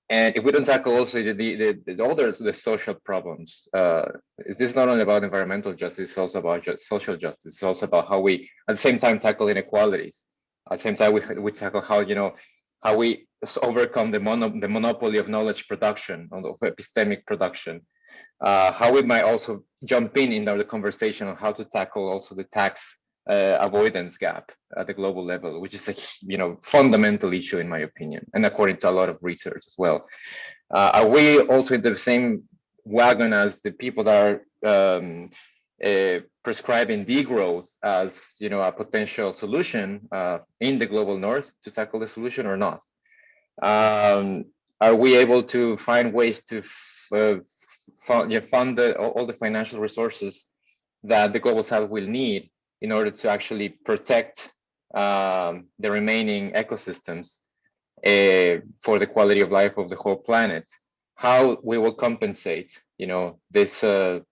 [SPEAKER 11] And if we don't tackle also the social problems, this is not only about environmental justice, it's also about social justice. It's also about how we, at the same time, tackle inequalities. At the same time, we tackle how we overcome the monopoly of knowledge production, of epistemic production. How we might also jump in the conversation on how to tackle also the tax avoidance gap at the global level, which is a fundamental issue in my opinion, and according to a lot of research as well. Are we also in the same wagon as the people that are prescribing degrowth as, you know, a potential solution in the global north to tackle the solution or not? Are we able to find ways to fund all the financial resources that the global south will need in order to actually protect the remaining ecosystems for the quality of life of the whole planet? How we will compensate, you know, this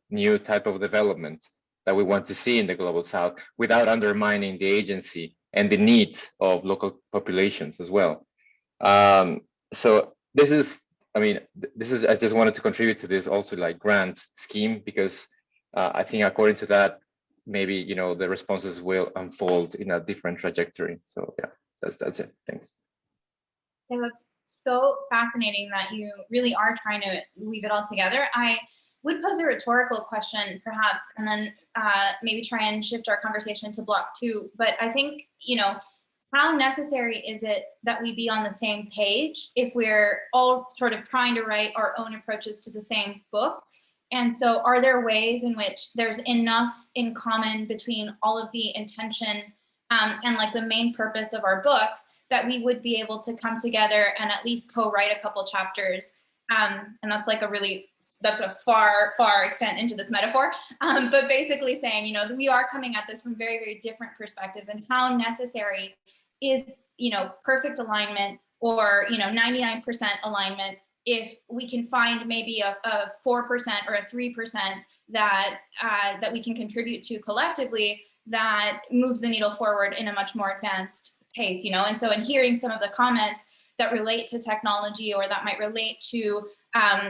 [SPEAKER 11] new type of development that we want to see in the global south without undermining the agency and the needs of local populations as well. So this is, I mean, I just wanted to contribute to this also like grant scheme, because I think according to that, maybe, you know, the responses will unfold in a different trajectory. So yeah, that's it. Thanks.
[SPEAKER 2] Yeah, that's so fascinating that you really are trying to weave it all together. I would pose a rhetorical question perhaps, and then maybe try and shift our conversation to block 2. But I think, you know, how necessary is it that we be on the same page if we're all sort of trying to write our own approaches to the same book? And so are there ways in which there's enough in common between all of the intention and like the main purpose of our books that we would be able to come together and at least co-write a couple chapters? And that's like that's a far, far extent into this metaphor, but basically saying, you know, we are coming at this from very, very different perspectives, and how necessary is, you know, perfect alignment or, you know, 99% alignment if we can find maybe a 4% or a 3% that we can contribute to collectively that moves the needle forward in a much more advanced pace, you know? And so in hearing some of the comments that relate to technology or that might relate to,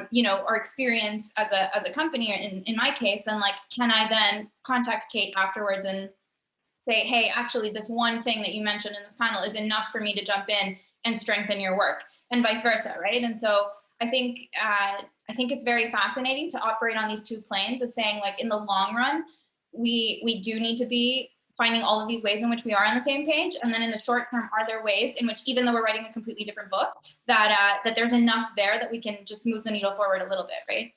[SPEAKER 2] you know, our experience as a company, or in my case, then like, can I then contact Kate afterwards and say, hey, actually this one thing that you mentioned in this panel is enough for me to jump in and strengthen your work, and vice versa, right? And so I think it's very fascinating to operate on these 2 planes of saying, like, in the long run, we do need to be finding all of these ways in which we are on the same page. And then in the short term, are there ways in which, even though we're writing a completely different book, that there's enough there that we can just move the needle forward a little bit, right?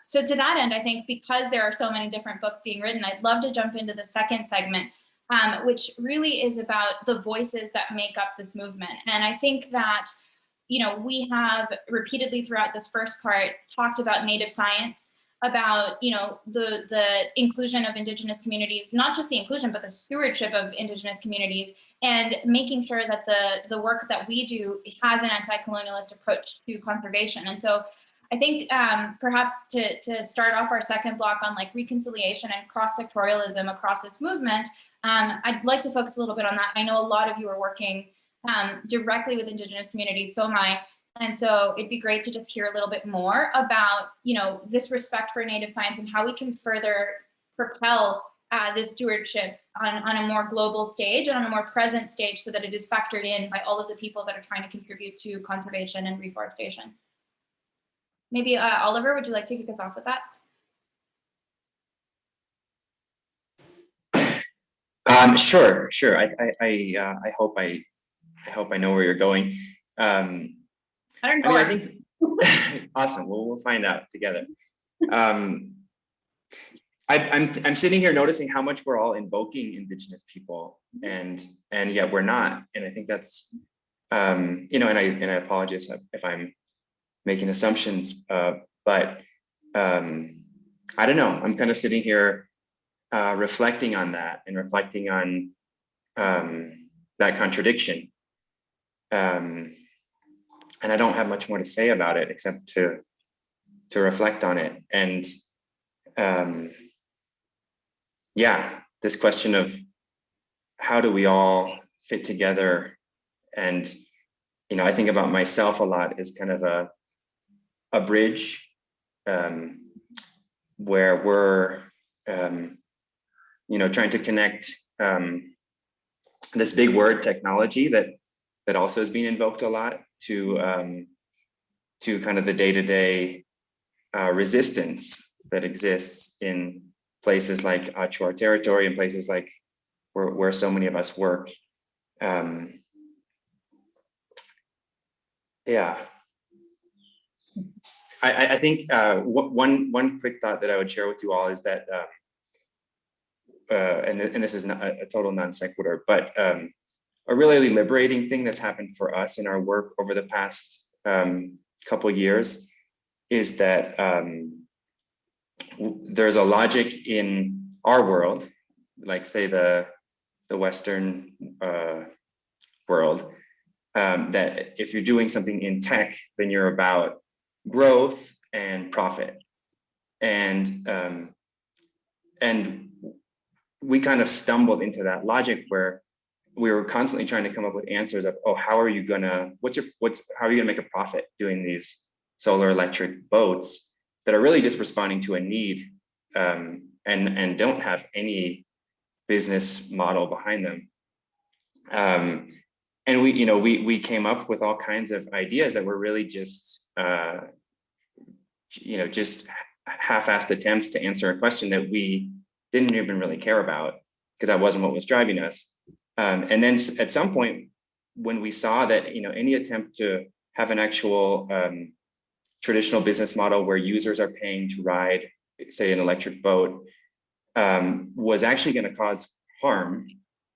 [SPEAKER 2] So to that end, I think because there are so many different books being written, I'd love to jump into the second segment, which really is about the voices that make up this movement. And I think that, you know, we have repeatedly throughout this first part talked about native science, about, you know, the inclusion of Indigenous communities, not just the inclusion, but the stewardship of Indigenous communities, and making sure that the work that we do has an anti-colonialist approach to conservation. And so I think perhaps to start off our second block on like reconciliation and cross-sectorialism across this movement, I'd like to focus a little bit on that. I know a lot of you are working directly with Indigenous communities, so am I. And so it'd be great to just hear a little bit more about, you know, this respect for Native science and how we can further propel this stewardship on a more global stage and on a more present stage, so that it is factored in by all of the people that are trying to contribute to conservation and reforestation. Maybe Oliver, would you like to kick us off with that?
[SPEAKER 9] Sure. I hope I know where you're going.
[SPEAKER 2] I don't know.
[SPEAKER 9] I think awesome. We'll find out together. I'm sitting here noticing how much we're all invoking Indigenous people, and yet we're not. And I think that's you know, and I apologize if I'm making assumptions, but I don't know. I'm kind of sitting here reflecting on that and reflecting on that contradiction. And I don't have much more to say about it except to reflect on it. And yeah, this question of how do we all fit together? And, you know, I think about myself a lot as kind of a bridge where we're, you know, trying to connect this big word technology that also is being invoked a lot to kind of the day-to-day resistance that exists in places like Achuar territory and places like where so many of us work. Yeah, I think one quick thought that I would share with you all is that and this is not a total non sequitur, but a really liberating thing that's happened for us in our work over the past couple of years is that there's a logic in our world, like say the Western world, that if you're doing something in tech, then you're about growth and profit. And we kind of stumbled into that logic where we were constantly trying to come up with answers of, oh, how are you gonna make a profit doing these solar electric boats that are really just responding to a need and don't have any business model behind them. And we came up with all kinds of ideas that were really just just half-assed attempts to answer a question that we didn't even really care about because that wasn't what was driving us. And then at some point, when we saw that any attempt to have an actual traditional business model where users are paying to ride, say, an electric boat, was actually going to cause harm,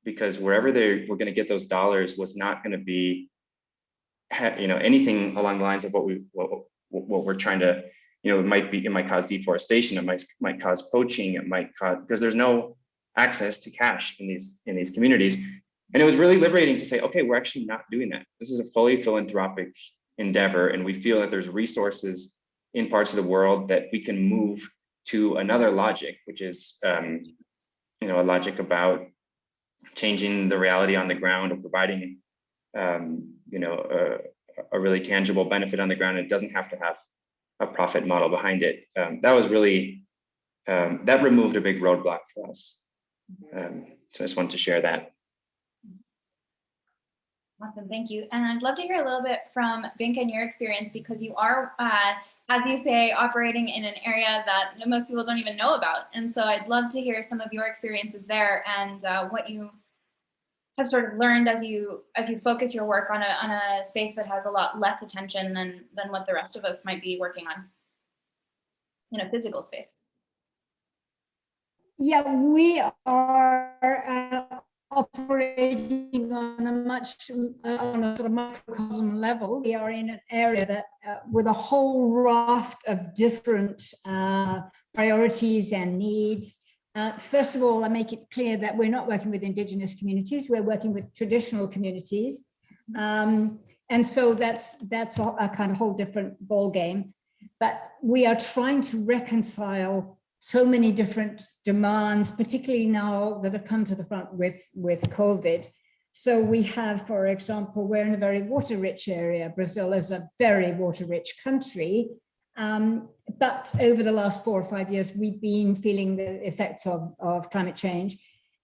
[SPEAKER 9] because wherever they were going to get those dollars was not going to be, anything along the lines of what we're trying to, it might cause deforestation, it might cause poaching, it might cause, because there's no access to cash in these communities. And it was really liberating to say, okay, we're actually not doing that. This is a fully philanthropic endeavor, and we feel that there's resources in parts of the world that we can move to another logic, which is a logic about changing the reality on the ground, or providing a really tangible benefit on the ground. It doesn't have to have a profit model behind it. That was really that removed a big roadblock for us. So I just wanted to share that.
[SPEAKER 2] Awesome, thank you. And I'd love to hear a little bit from Binka and your experience, because you are, as you say, operating in an area that most people don't even know about. And so I'd love to hear some of your experiences there, and what you have sort of learned as you focus your work on a space that has a lot less attention than what the rest of us might be working on in a physical space.
[SPEAKER 8] Yeah, we are operating on a sort of microcosm level. We are in an area that with a whole raft of different priorities and needs. First of all, I make it clear that we're not working with Indigenous communities, we're working with traditional communities. And so that's a kind of whole different ball game. But we are trying to reconcile so many different demands, particularly now that have come to the front with COVID. So we have, for example, we're in a very water-rich area. Brazil is a very water-rich country. But over the last 4 or 5 years, we've been feeling the effects of climate change.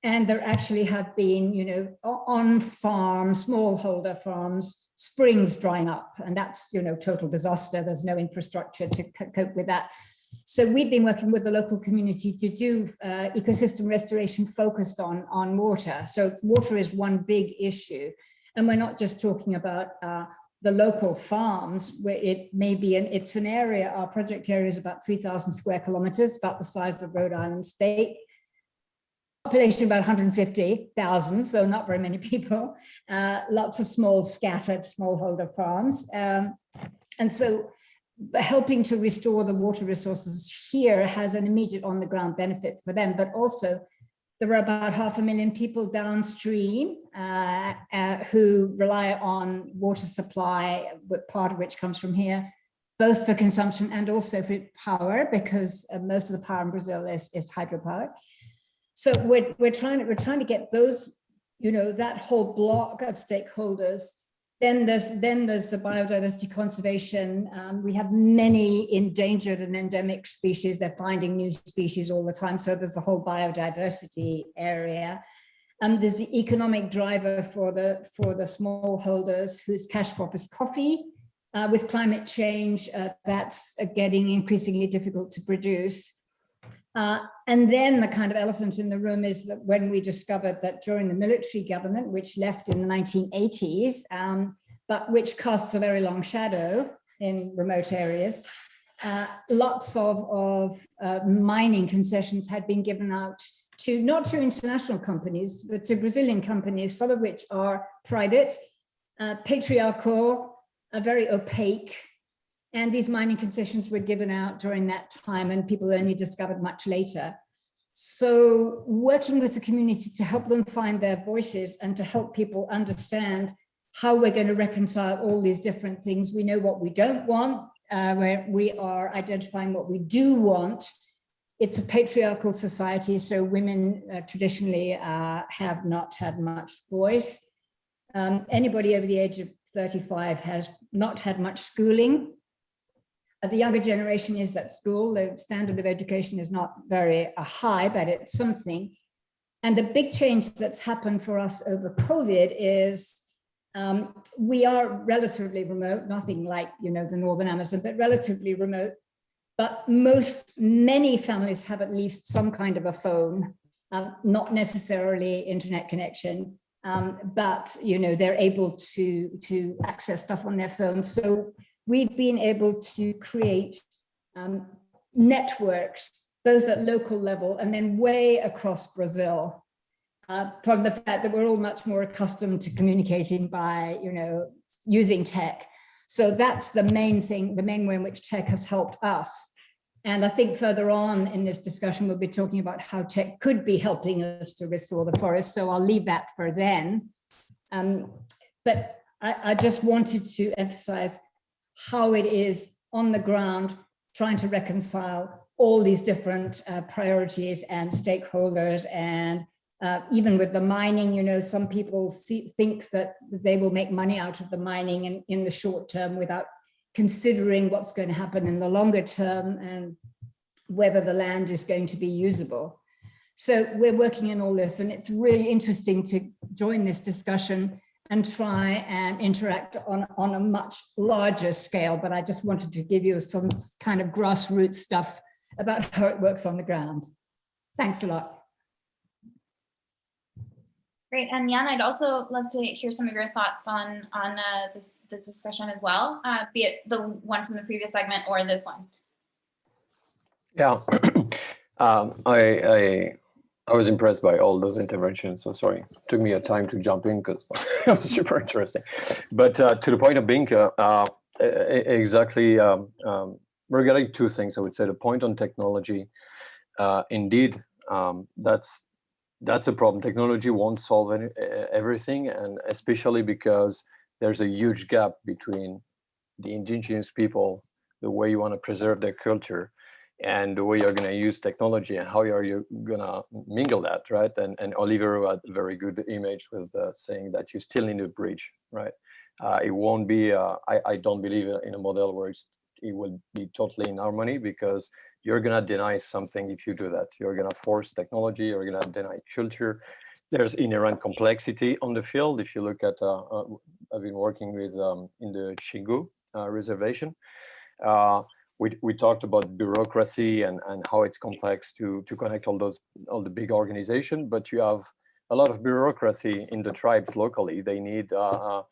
[SPEAKER 8] And there actually have been, on farms, smallholder farms, springs drying up. And that's, total disaster. There's no infrastructure to cope with that. So we've been working with the local community to do ecosystem restoration focused on water. So water is one big issue. And we're not just talking about the local farms, where it may be, it's an area, our project area is about 3,000 square kilometers, about the size of Rhode Island state. Population about 150,000, so not very many people. Lots of small scattered smallholder farms. And so helping to restore the water resources here has an immediate on the ground benefit for them, but also there are about 500,000 people downstream who rely on water supply, part of which comes from here, both for consumption and also for power, because most of the power in Brazil is hydropower. So we're trying to get those, that whole block of stakeholders. Then there's the biodiversity conservation. We have many endangered and endemic species. They're finding new species all the time. So there's the whole biodiversity area. There's the economic driver for the smallholders whose cash crop is coffee. With climate change, that's getting increasingly difficult to produce. And then the kind of elephant in the room is that when we discovered that during the military government, which left in the 1980s, but which casts a very long shadow in remote areas, lots of mining concessions had been given out to not to international companies, but to Brazilian companies, some of which are private, patriarchal, very opaque. And these mining concessions were given out during that time, and people only discovered much later. So working with the community to help them find their voices and to help people understand how we're going to reconcile all these different things. We know what we don't want, where we are identifying what we do want. It's a patriarchal society, so women traditionally have not had much voice. Anybody over the age of 35 has not had much schooling. The younger generation is at school. The standard of education is not very high, but it's something. And the big change that's happened for us over COVID is we are relatively remote, nothing like, you know, the Northern Amazon, but relatively remote. But many families have at least some kind of a phone, not necessarily internet connection, but, you know, they're able to access stuff on their phones. So we've been able to create networks, both at local level and then way across Brazil, from the fact that we're all much more accustomed to communicating by, you know, using tech. So that's the main thing, the main way in which tech has helped us. And I think further on in this discussion, we'll be talking about how tech could be helping us to restore the forest. So I'll leave that for then. But I just wanted to emphasize how it is on the ground, trying to reconcile all these different priorities and stakeholders. And even with the mining, you know, some people think that they will make money out of the mining in the short term without considering what's going to happen in the longer term and whether the land is going to be usable. So we're working in all this, and it's really interesting to join this discussion and try and interact on a much larger scale. But I just wanted to give you some kind of grassroots stuff about how it works on the ground. Thanks a lot.
[SPEAKER 2] Great, and Jan, I'd also love to hear some of your thoughts on this discussion as well, be it the one from the previous segment or this one.
[SPEAKER 4] Yeah, I was impressed by all those interventions. So sorry, it took me a time to jump in because it was super interesting. But to the point of being exactly regarding two things, I would say the point on technology. Indeed, that's a problem. Technology won't solve everything, and especially because there's a huge gap between the indigenous people, the way you want to preserve their culture, and the way you're going to use technology, and how are you going to mingle that, right? And Oliver had a very good image with saying that you still need a bridge, right? It won't be, I don't believe in a model where it will be totally in harmony, because you're going to deny something if you do that. You're going to force technology, you're going to deny culture. There's inherent complexity on the field. If you look at, I've been working with in the Xingu reservation. We talked about bureaucracy and how it's complex to connect all the big organizations, but you have a lot of bureaucracy in the tribes locally. They need a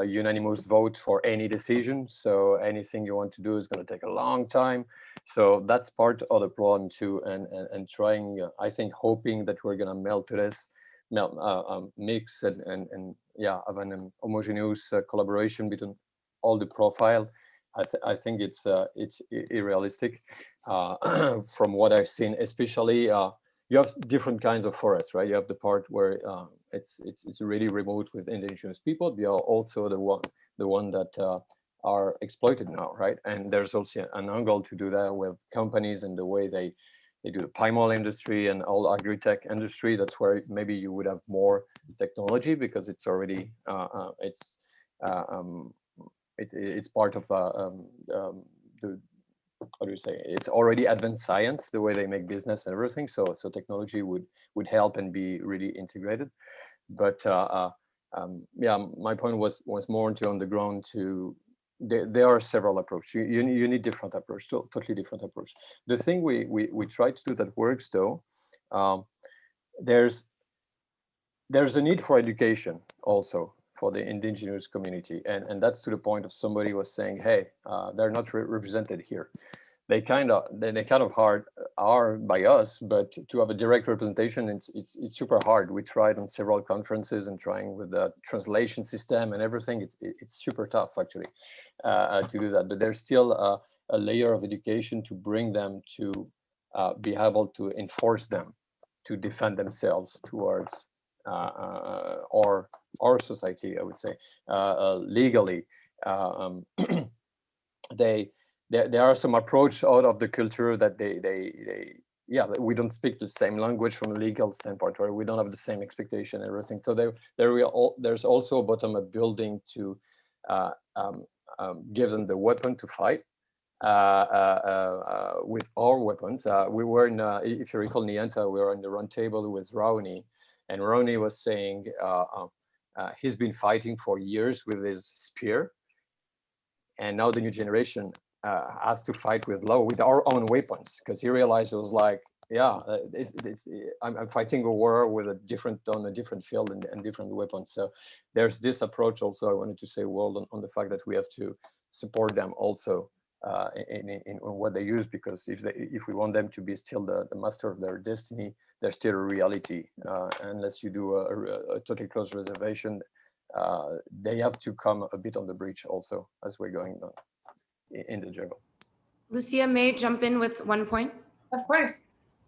[SPEAKER 4] unanimous vote for any decision. So anything you want to do is going to take a long time. So that's part of the problem too. And trying, I think, hoping that we're going to mix and yeah, have an homogeneous collaboration between all the profile. I think it's unrealistic from what I've seen, especially you have different kinds of forests, right? You have the part where it's really remote with indigenous people, but you are also the one that are exploited now, right? And there's also an angle to do that with companies and the way they do the palm oil industry and all agri-tech industry. That's where maybe you would have more technology, because it's already it's part of the, how do you say, it's already advanced science, the way they make business and everything. So technology would help and be really integrated. But yeah, my point was more into on the ground to, there are several approaches. You need different approach, totally different approach. The thing we try to do that works though, there's a need for education also for the indigenous community, and that's to the point of somebody was saying, hey, they're not represented here. They kind of are by us, but to have a direct representation, it's super hard. We tried on several conferences and trying with the translation system and everything. It's super tough actually to do that. But there's still a layer of education to bring them to be able to enforce them, to defend themselves towards our society, I would say, legally. There are some approach out of the culture that we don't speak the same language from a legal standpoint, or we don't have the same expectation and everything. So there's also a bottom-up building to give them the weapon to fight with our weapons. We were in, if you recall, Nianta, we were in the Roundtable with Raoni, and Raoni was saying he's been fighting for years with his spear, and now the new generation has to fight with our own weapons, because he realized it was like, yeah, I'm fighting a war with on a different field and different weapons. So there's this approach also. I wanted to say a word on the fact that we have to support them also in what they use, because if we want them to be still the master of their destiny, there's still a reality. Unless you do a totally closed reservation, they have to come a bit on the breach also as we're going on in the jungle.
[SPEAKER 12] Lucia, may I jump in with one point?
[SPEAKER 2] Of course.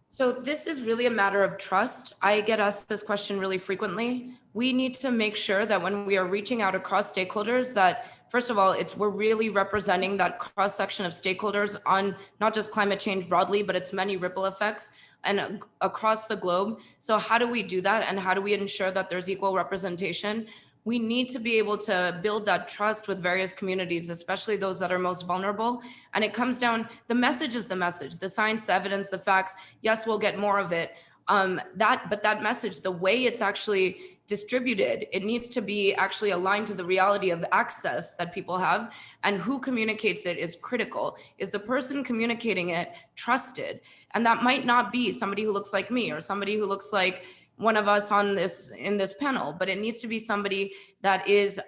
[SPEAKER 12] So this is really a matter of trust. I get asked this question really frequently. We need to make sure that when we are reaching out across stakeholders, that first of all, we're really representing that cross section of stakeholders on not just climate change broadly, but its many ripple effects and across the globe. So how do we do that? And how do we ensure that there's equal representation? We need to be able to build that trust with various communities, especially those that are most vulnerable. And it comes down, the message is the message, the science, the evidence, the facts. Yes, we'll get more of it. But that message, the way it's actually distributed, it needs to be actually aligned to the reality of access that people have, and who communicates it is critical. Is the person communicating it trusted? And that might not be somebody who looks like me or somebody who looks like one of us in this panel, but it needs to be somebody that is,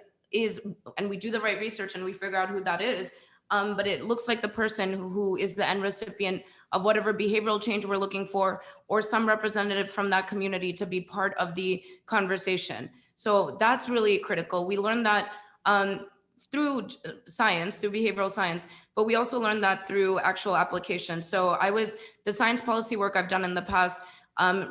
[SPEAKER 12] and we do the right research and we figure out who that is, but it looks like the person who is the end recipient of whatever behavioral change we're looking for, or some representative from that community to be part of the conversation. So that's really critical. We learned that through science, through behavioral science, but we also learned that through actual application. So the science policy work I've done in the past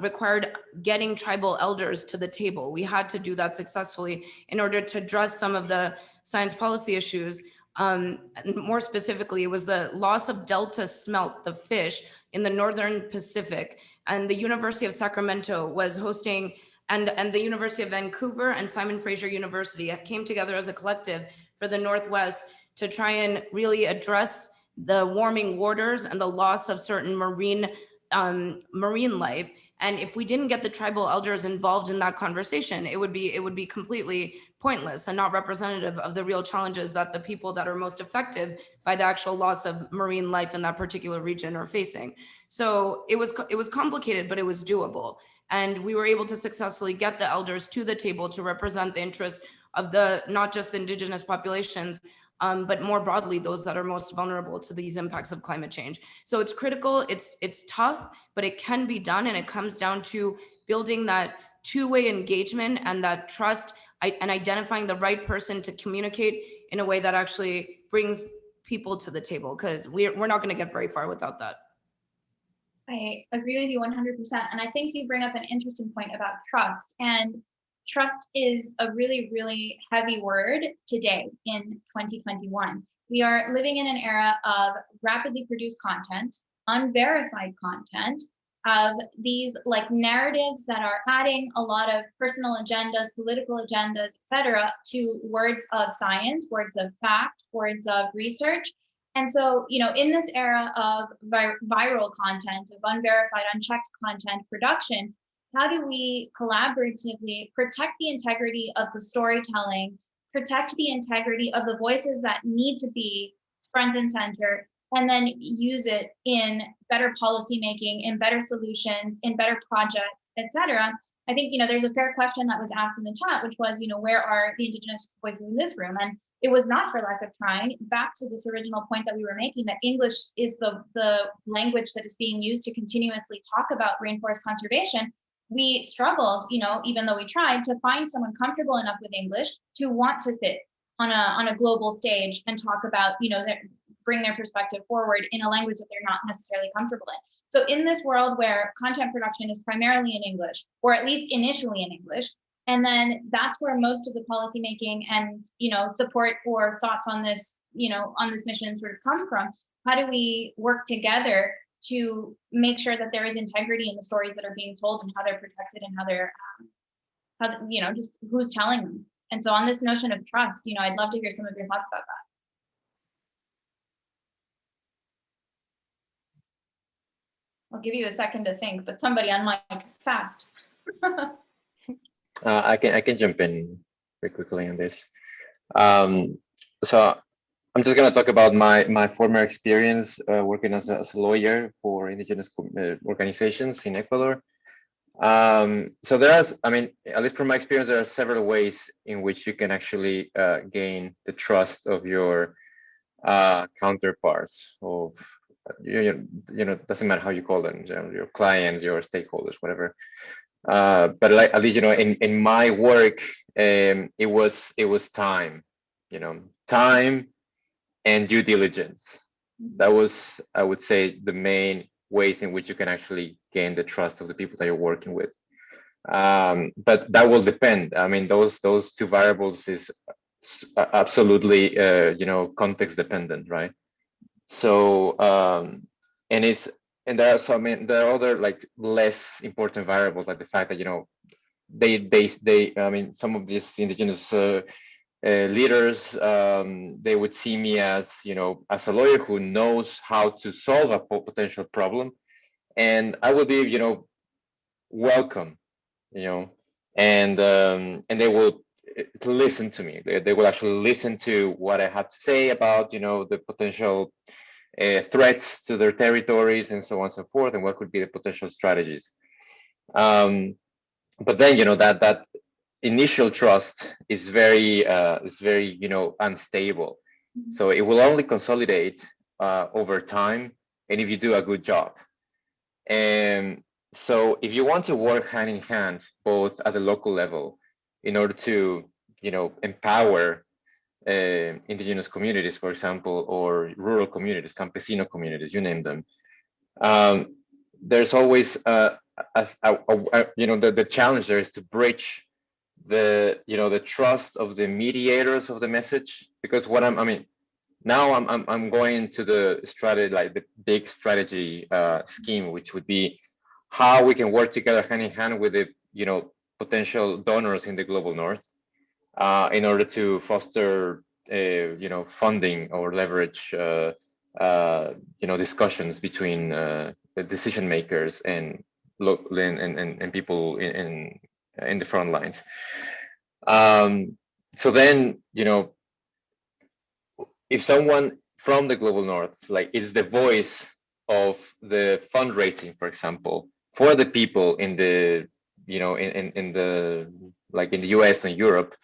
[SPEAKER 12] required getting tribal elders to the table. We had to do that successfully in order to address some of the science policy issues. And more specifically, it was the loss of Delta smelt, the fish in the Northern Pacific. And the University of Sacramento was hosting, and the University of Vancouver and Simon Fraser University came together as a collective for the Northwest to try and really address the warming waters and the loss of certain marine life. And if we didn't get the tribal elders involved in that conversation, it would be completely pointless and not representative of the real challenges that the people that are most affected by the actual loss of marine life in that particular region are facing. So it was complicated, but it was doable. And we were able to successfully get the elders to the table to represent the interests of not just the indigenous populations, but more broadly, those that are most vulnerable to these impacts of climate change. So it's critical, it's tough, but it can be done. And it comes down to building that two-way engagement and that trust, and identifying the right person to communicate in a way that actually brings people to the table, because we're not gonna get very far without that.
[SPEAKER 2] I agree with you 100%. And I think you bring up an interesting point about trust. And trust is a really, really heavy word today in 2021. We are living in an era of rapidly produced content, unverified content, of these like narratives that are adding a lot of personal agendas, political agendas, etc., to words of science, words of fact, words of research. And so, in this era of viral content, of unverified, unchecked content production, how do we collaboratively protect the integrity of the storytelling, protect the integrity of the voices that need to be front and center, and then use it in better policymaking, in better solutions, in better projects, etc.? I think, there's a fair question that was asked in the chat, which was, where are the Indigenous voices in this room? And it was not for lack of trying. Back to this original point that we were making, that English is the language that is being used to continuously talk about rainforest conservation. We struggled, even though we tried, to find someone comfortable enough with English to want to sit on a global stage and talk about, bring their perspective forward in a language that they're not necessarily comfortable in. So in this world where content production is primarily in English, or at least initially in English, and then that's where most of the policymaking and support or thoughts on this, on this mission sort of come from. How do we work together to make sure that there is integrity in the stories that are being told and how they're protected and how they're, just who's telling them? And so on this notion of trust, I'd love to hear some of your thoughts about that. I'll give you a second to think, but somebody on mic fast.
[SPEAKER 11] I can jump in very quickly on this. So I'm just going to talk about my former experience working as a lawyer for Indigenous organizations in Ecuador. So there's, at least from my experience, there are several ways in which you can actually gain the trust of your counterparts, of doesn't matter how you call them, your clients, your stakeholders, whatever. But like, at least in my work, it was time, time and due diligence. That was, I would say, the main ways in which you can actually gain the trust of the people that you're working with. But that will depend. Those two variables is absolutely context dependent, right? So and there are there are other like less important variables, like the fact that they some of these indigenous leaders, they would see me as as a lawyer who knows how to solve a potential problem, and I would be welcome, and they will listen to me. They will actually listen to what I have to say about the potential threats to their territories and so on and so forth, and what could be the potential strategies. But then that initial trust is very unstable. Mm-hmm. So it will only consolidate over time, and if you do a good job. And so if you want to work hand in hand, both at the local level, in order to empower indigenous communities, for example, or rural communities, campesino communities, you name them, there's always the challenge there is to bridge the trust of the mediators of the message, because what I'm going to the strategy, like the big strategy scheme, which would be how we can work together hand in hand with the potential donors in the global north in order to foster funding or leverage discussions between the decision makers and people in the front lines. So then if someone from the global north is the voice of the fundraising, for example, for the people in the in the US and Europe,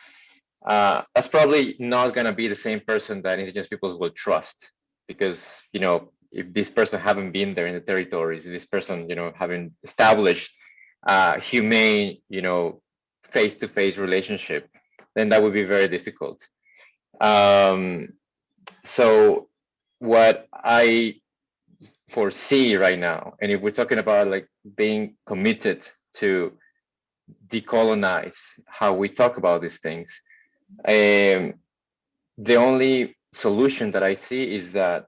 [SPEAKER 11] that's probably not going to be the same person that indigenous peoples will trust, because if this person haven't been there in the territories, if this person haven't established humane face-to-face relationship, then that would be very difficult. So what I foresee right now, and if we're talking about being committed to decolonize how we talk about these things, the only solution that I see is that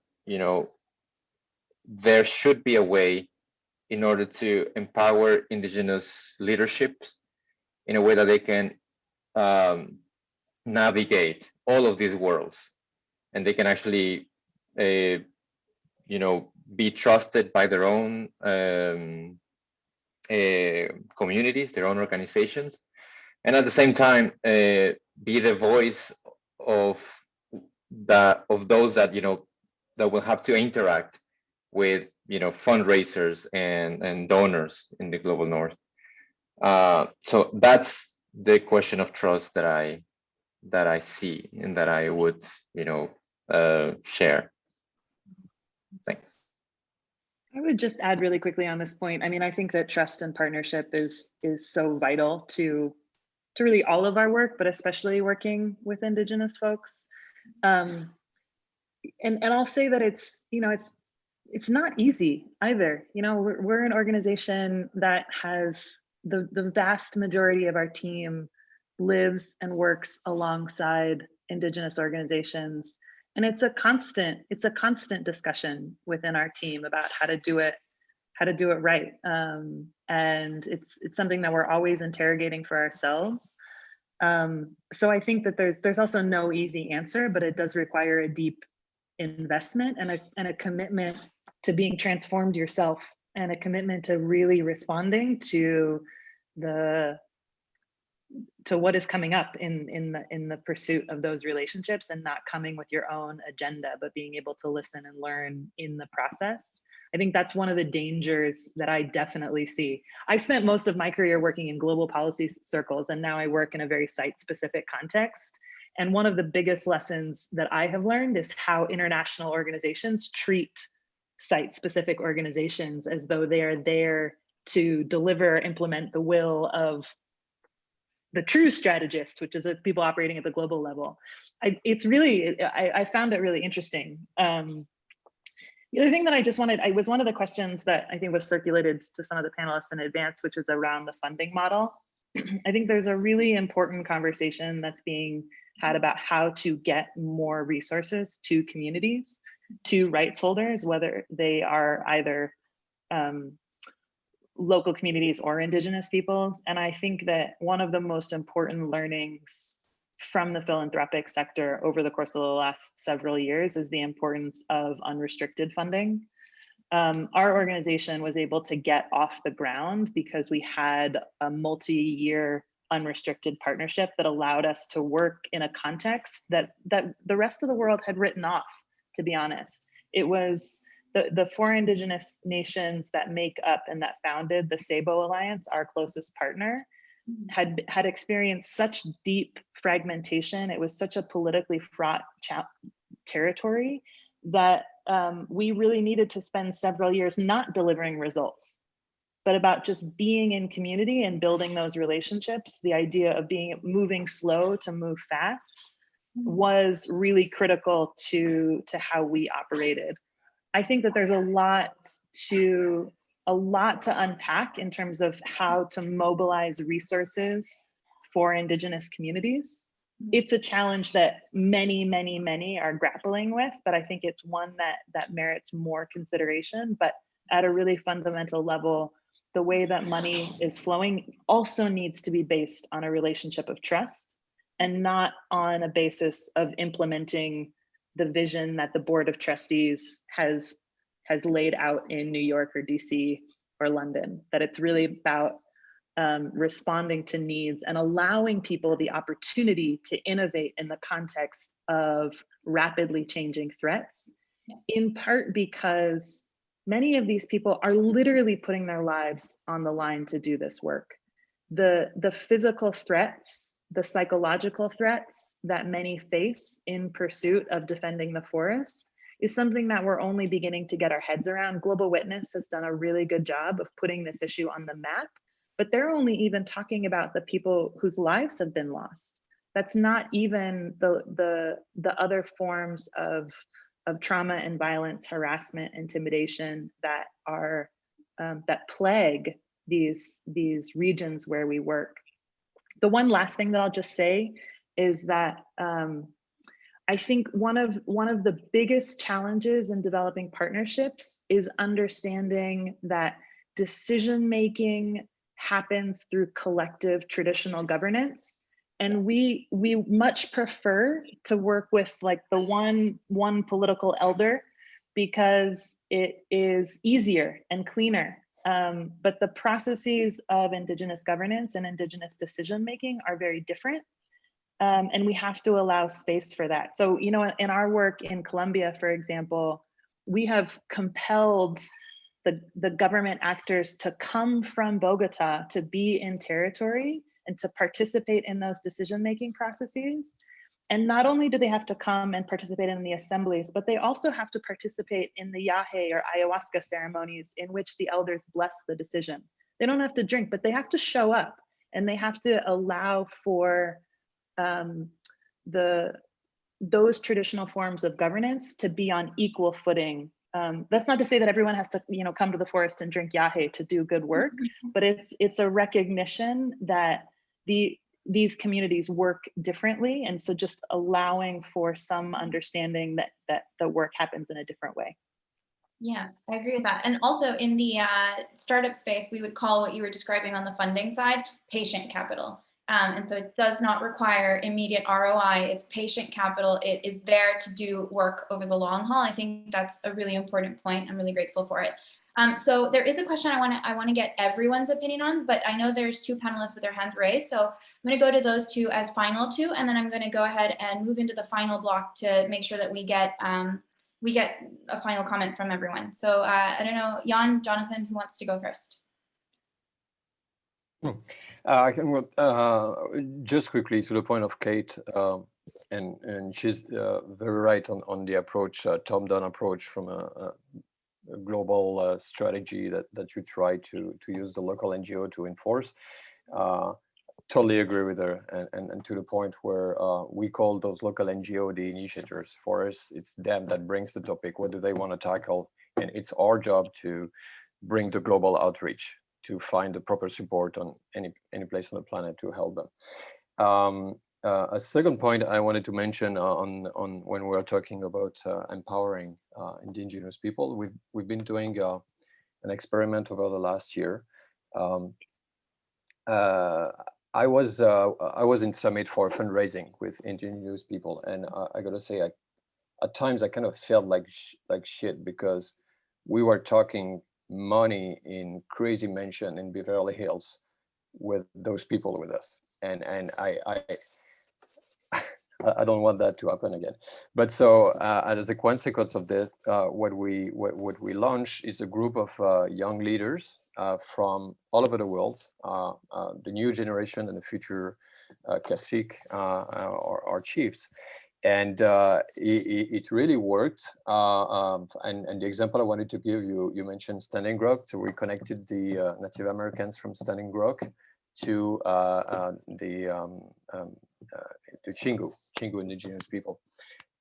[SPEAKER 11] there should be a way in order to empower indigenous leadership in a way that they can navigate all of these worlds, and they can actually be trusted by their own communities, their own organizations, and at the same time be the voice of those that that will have to interact with fundraisers and donors in the global north. So that's the question of trust that I that I see and that I would, share. Thanks.
[SPEAKER 5] I would just add really quickly on this point. I mean, I think that trust and partnership is so vital to really all of our work, but especially working with Indigenous folks. And I'll say that it's not easy either. We're an organization that has the vast majority of our team lives and works alongside Indigenous organizations. And it's a constant discussion within our team about how to do it right. And it's something that we're always interrogating for ourselves. So I think that there's also no easy answer, but it does require a deep investment and a commitment to being transformed yourself, and a commitment to really responding to what is coming up in the pursuit of those relationships, and not coming with your own agenda, but being able to listen and learn in the process. I think that's one of the dangers that I definitely see. I spent most of my career working in global policy circles, and now I work in a very site-specific context. And one of the biggest lessons that I have learned is how international organizations treat site-specific organizations as though they are there to deliver, implement the will of the true strategist, which is people operating at the global level. I found it really interesting. The other thing that was one of the questions that I think was circulated to some of the panelists in advance, which is around the funding model. I think there's a really important conversation that's being had about how to get more resources to communities, to rights holders, whether they are either local communities or Indigenous peoples. And I think that one of the most important learnings from the philanthropic sector over the course of the last several years is the importance of unrestricted funding. Our organization was able to get off the ground because we had a multi-year unrestricted partnership that allowed us to work in a context that the rest of the world had written off, to be honest. It was the four Indigenous nations that make up and that founded the Sabo Alliance, our closest partner, had experienced such deep fragmentation. It was such a politically fraught territory that we really needed to spend several years not delivering results, but about just being in community and building those relationships. The idea of moving slow to move fast was really critical to how we operated. I think that there's a lot to unpack in terms of how to mobilize resources for Indigenous communities. It's a challenge that many are grappling with, but I think it's one that merits more consideration. But at a really fundamental level, the way that money is flowing also needs to be based on a relationship of trust, and not on a basis of implementing the vision that the Board of Trustees has laid out in New York or DC or London. That it's really about responding to needs and allowing people the opportunity to innovate in the context of rapidly changing threats, in part because many of these people are literally putting their lives on the line to do this work. The physical threats, the psychological threats that many face in pursuit of defending the forest is something that we're only beginning to get our heads around. Global Witness has done a really good job of putting this issue on the map, but they're only even talking about the people whose lives have been lost. That's not even the other forms of trauma and violence, harassment, intimidation that are that plague these regions where we work. The one last thing that I'll just say is that I think one of the biggest challenges in developing partnerships is understanding that decision-making happens through collective traditional governance. And we much prefer to work with like the one political elder because it is easier and cleaner. But the processes of Indigenous governance and Indigenous decision-making are very different. And we have to allow space for that. So, in our work in Colombia, for example, we have compelled the government actors to come from Bogota to be in territory and to participate in those decision-making processes. And not only do they have to come and participate in the assemblies, but they also have to participate in the yahe or ayahuasca ceremonies in which the elders bless the decision. They don't have to drink, but they have to show up, and they have to allow for those traditional forms of governance to be on equal footing. That's not to say that everyone has to, come to the forest and drink yahe to do good work, but it's a recognition that these communities work differently, and so just allowing for some understanding that the work happens in a different way.
[SPEAKER 2] Yeah, I agree with that. And also in the startup space, we would call what you were describing on the funding side patient capital. And so it does not require immediate ROI. It's patient capital. It is there to do work over the long haul. I think that's a really important point. I'm really grateful for it. So there is a question I want to get everyone's opinion on, but I know there's two panelists with their hands raised. So I'm going to go to those two as final two, and then I'm going to go ahead and move into the final block to make sure that we get a final comment from everyone. So I don't know, Jan, Jonathan, who wants to go first?
[SPEAKER 4] I can just quickly to the point of Kate, and she's very right on the approach, top-down approach from a global strategy that you try to use the local NGO to enforce. Totally agree with her, and to the point where we call those local NGO the initiators. For us, it's them that brings the topic. What do they want to tackle? And it's our job to bring the global outreach to find the proper support on any place on the planet to help them. A second point I wanted to mention on when we're talking about empowering Indigenous people, we've been doing an experiment over the last year. I was in Summit for fundraising with Indigenous people, and I gotta say, at times I kind of felt like shit, because we were talking money in crazy mansion in Beverly Hills with those people with us, and I don't want that to happen again. But so as a consequence of this, what we launched is a group of young leaders from all over the world, the new generation and the future cacique or chiefs. And it really worked. And the example I wanted to give you, you mentioned Standing Rock. So we connected the Native Americans from Standing Rock to the Chingu Indigenous people.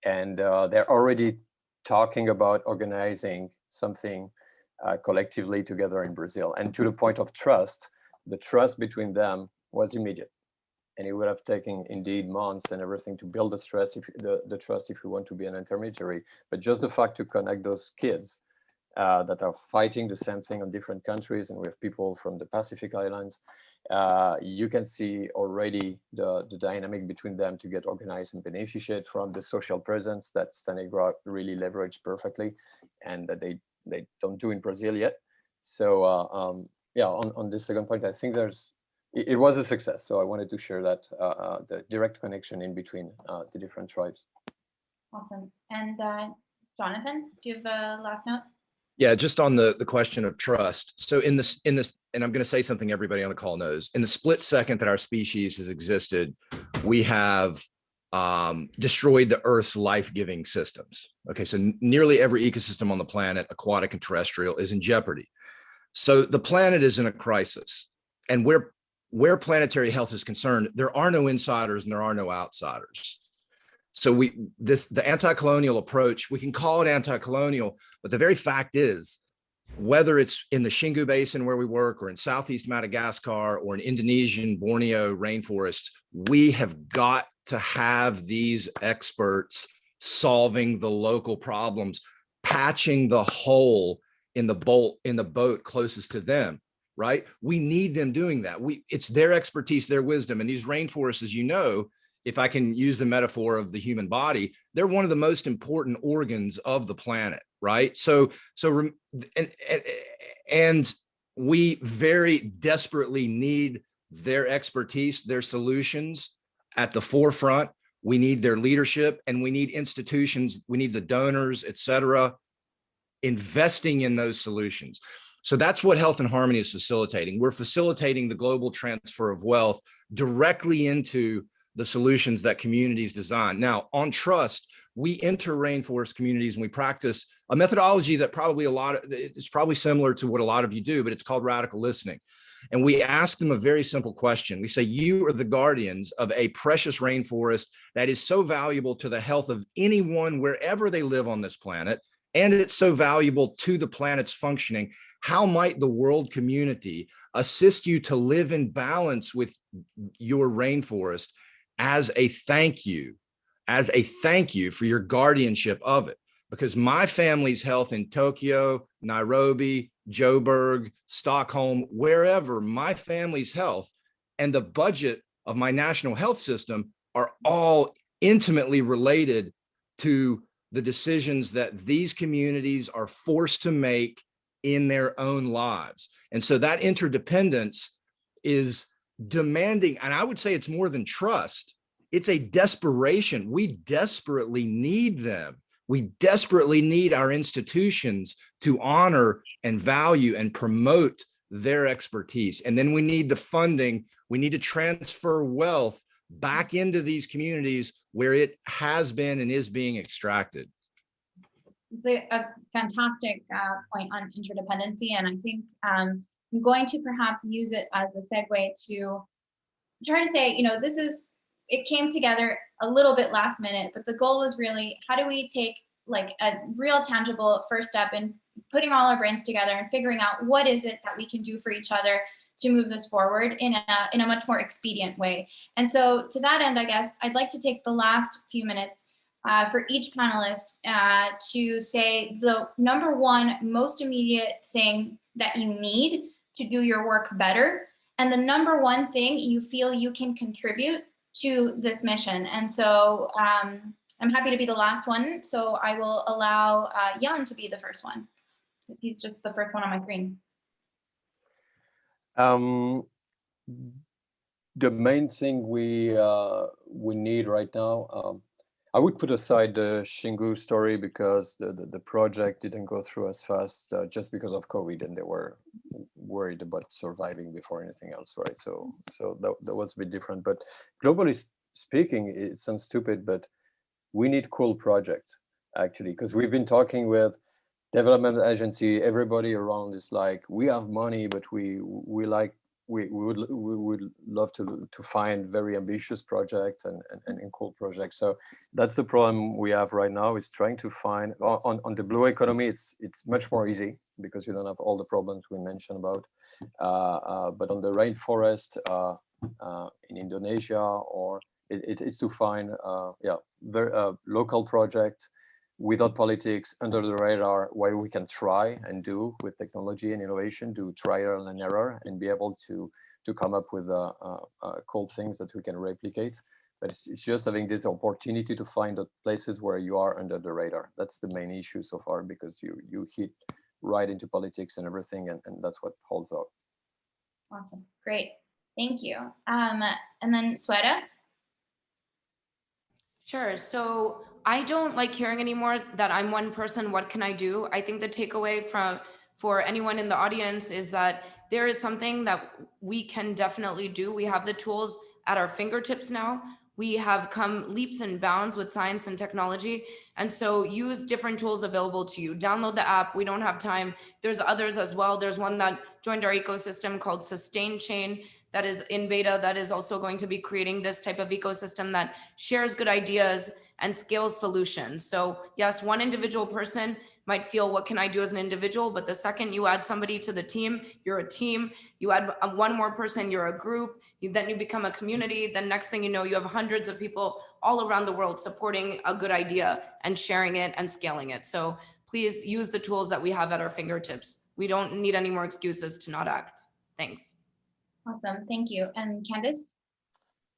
[SPEAKER 4] And they're already talking about organizing something collectively together in Brazil. And to the point of trust, the trust between them was immediate. And it would have taken indeed months and everything to build the trust if you want to be an intermediary. But just the fact to connect those kids that are fighting the same thing in different countries, and we have people from the Pacific Islands, you can see already the dynamic between them to get organized and beneficiate from the social presence that Standing Rock really leveraged perfectly, and that they don't do in Brazil yet. So yeah, on this second point, I think it was a success. So I wanted to share that, the direct connection in between the different tribes.
[SPEAKER 2] Awesome. And Jonathan, do you have a last note?
[SPEAKER 10] Yeah, just on the question of trust. So in this, and I'm going to say something everybody on the call knows. In the split second that our species has existed, we have destroyed the Earth's life-giving systems. Okay, so nearly every ecosystem on the planet, aquatic and terrestrial, is in jeopardy. So the planet is in a crisis, and where planetary health is concerned, there are no insiders and there are no outsiders. So the anti-colonial approach, we can call it anti-colonial, but the very fact is, whether it's in the Xingu Basin where we work, or in Southeast Madagascar, or in Indonesian Borneo rainforests, we have got to have these experts solving the local problems, patching the hole in the boat closest to them, right? We need them doing that. It's their expertise, their wisdom, and these rainforests, as you know, if I can use the metaphor of the human body, they're one of the most important organs of the planet, right? And we very desperately need their expertise, their solutions at the forefront. We need their leadership, and we need institutions, we need the donors, et cetera, investing in those solutions. So that's what Health and Harmony is facilitating. We're facilitating the global transfer of wealth directly into the solutions that communities design. Now, on trust, we enter rainforest communities and we practice a methodology that it's probably similar to what a lot of you do, but it's called radical listening. And we ask them a very simple question. We say, you are the guardians of a precious rainforest that is so valuable to the health of anyone wherever they live on this planet, and it's so valuable to the planet's functioning. How might the world community assist you to live in balance with your rainforest as a thank you for your guardianship of it? Because my family's health in Tokyo, Nairobi, Joburg, Stockholm, wherever, my family's health and the budget of my national health system are all intimately related to the decisions that these communities are forced to make in their own lives. And so that interdependence is demanding, and I would say it's more than trust. It's a desperation. We desperately need them. We desperately need our institutions to honor and value and promote their expertise. And then we need the funding. We need to transfer wealth back into these communities where it has been and is being extracted.
[SPEAKER 2] It's a fantastic point on interdependency. And I think I'm going to perhaps use it as a segue to try to say, it came together a little bit last minute, but the goal was really, how do we take like a real tangible first step in putting all our brains together and figuring out what is it that we can do for each other to move this forward in a much more expedient way. And so to that end, I guess I'd like to take the last few minutes for each panelist to say the number one most immediate thing that you need to do your work better, and the number one thing you feel you can contribute to this mission. And so I'm happy to be the last one. So I will allow Jan to be the first one. He's just the first one on my screen.
[SPEAKER 4] The main thing we need right now, I would put aside the Xingu story because the project didn't go through as fast just because of COVID, and they were worried about surviving before anything else, right? So that was a bit different. But globally speaking, it sounds stupid, but we need cool projects actually, because we've been talking with development agency, everybody around is like, we have money, but we would love to find very ambitious projects and cool projects. So that's the problem we have right now, is trying to find on the blue economy. It's much more easy because you don't have all the problems we mentioned about. But on the rainforest in Indonesia, or it's to find very local project without politics, under the radar, where we can try and do with technology and innovation, do trial and error, and be able to come up with cool things that we can replicate. But it's just having this opportunity to find the places where you are under the radar. That's the main issue so far, because you hit right into politics and everything, and that's what holds up.
[SPEAKER 2] Awesome, great, thank you. And then Sweta.
[SPEAKER 12] Sure. So I don't like hearing anymore that I'm one person, what can I do? I think the takeaway for anyone in the audience is that there is something that we can definitely do. We have the tools at our fingertips now. We have come leaps and bounds with science and technology. And so use different tools available to you. Download the app. We don't have time. There's others as well. There's one that joined our ecosystem called Sustain Chain that is in beta, that is also going to be creating this type of ecosystem that shares good ideas and scales solutions. So yes, one individual person might feel, what can I do as an individual? But the second you add somebody to the team, you're a team. You add one more person, you're a group. Then you become a community. Then next thing you know, you have hundreds of people all around the world supporting a good idea and sharing it and scaling it. So please use the tools that we have at our fingertips. We don't need any more excuses to not act. Thanks.
[SPEAKER 2] Awesome, thank you. And Candice?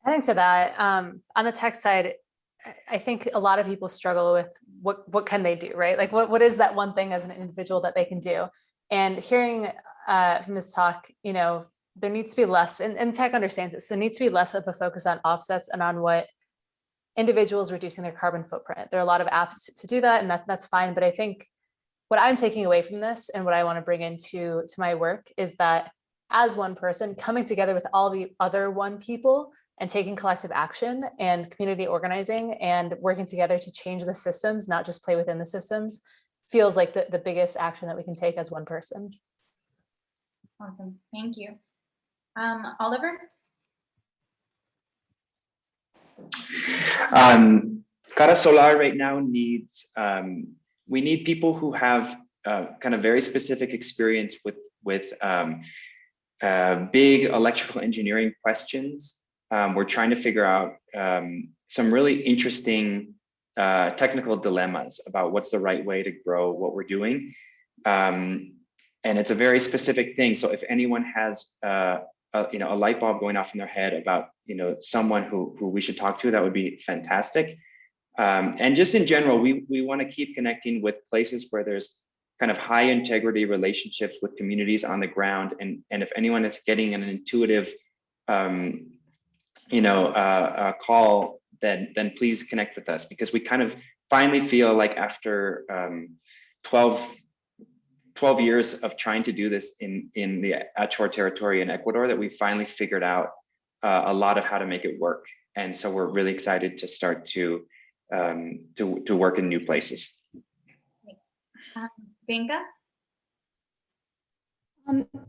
[SPEAKER 6] I think to that, on the tech side, I think a lot of people struggle with what can they do, right? Like what is that one thing as an individual that they can do? And hearing from this talk, there needs to be less, and tech understands this, there needs to be less of a focus on offsets and on what individuals reducing their carbon footprint. There are a lot of apps to do that, and that's fine. But I think what I'm taking away from this and what I want to bring into my work is that as one person coming together with all the other one people and taking collective action and community organizing and working together to change the systems, not just play within the systems, feels like the biggest action that we can take as one person.
[SPEAKER 2] Awesome, thank you. Oliver?
[SPEAKER 9] Cara Solar right now needs, we need people who have kind of very specific experience with big electrical engineering questions. We're trying to figure out some really interesting technical dilemmas about what's the right way to grow what we're doing. And it's a very specific thing. So if anyone has a light bulb going off in their head about someone who we should talk to, that would be fantastic. And just in general, we want to keep connecting with places where there's kind of high integrity relationships with communities on the ground. And if anyone is getting an intuitive call, then please connect with us, because we kind of finally feel like after 12 years of trying to do this in the Achor territory in Ecuador, that we finally figured out a lot of how to make it work. And so we're really excited to start to work in new places.
[SPEAKER 2] Binka?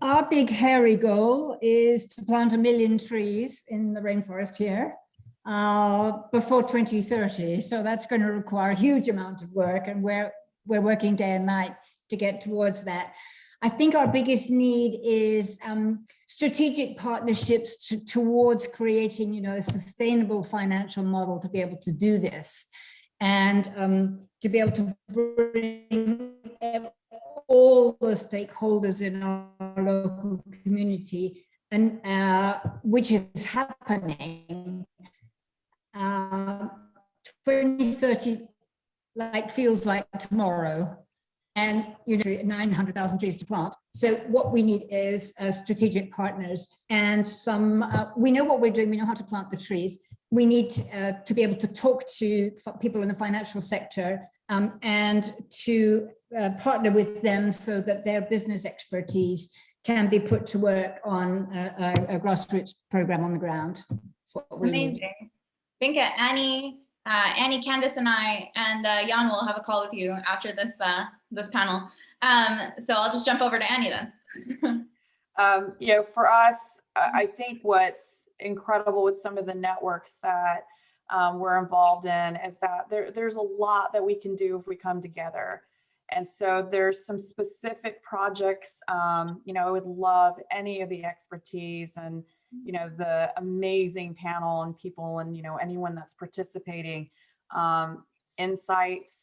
[SPEAKER 8] Our big hairy goal is to plant 1 million trees in the rainforest here before 2030. So that's going to require a huge amount of work, and we're working day and night to get towards that. I think our biggest need is strategic partnerships towards creating, a sustainable financial model to be able to do this, and to be able to bring all the stakeholders in our local community, and which is happening. 2030 feels like tomorrow. And 900,000 trees to plant. So what we need is strategic partners, and some. We know what we're doing. We know how to plant the trees. We need to be able to talk to people in the financial sector and to partner with them so that their business expertise can be put to work on a grassroots program on the ground. That's what we need.
[SPEAKER 2] Binka, Annie, Candace, and I, and Jan will have a call with you after this this panel. So I'll just jump over to Annie then.
[SPEAKER 7] For us, I think what's incredible with some of the networks that we're involved in is that there's a lot that we can do if we come together. And so there's some specific projects, I would love any of the expertise and the amazing panel and people and, anyone that's participating, insights,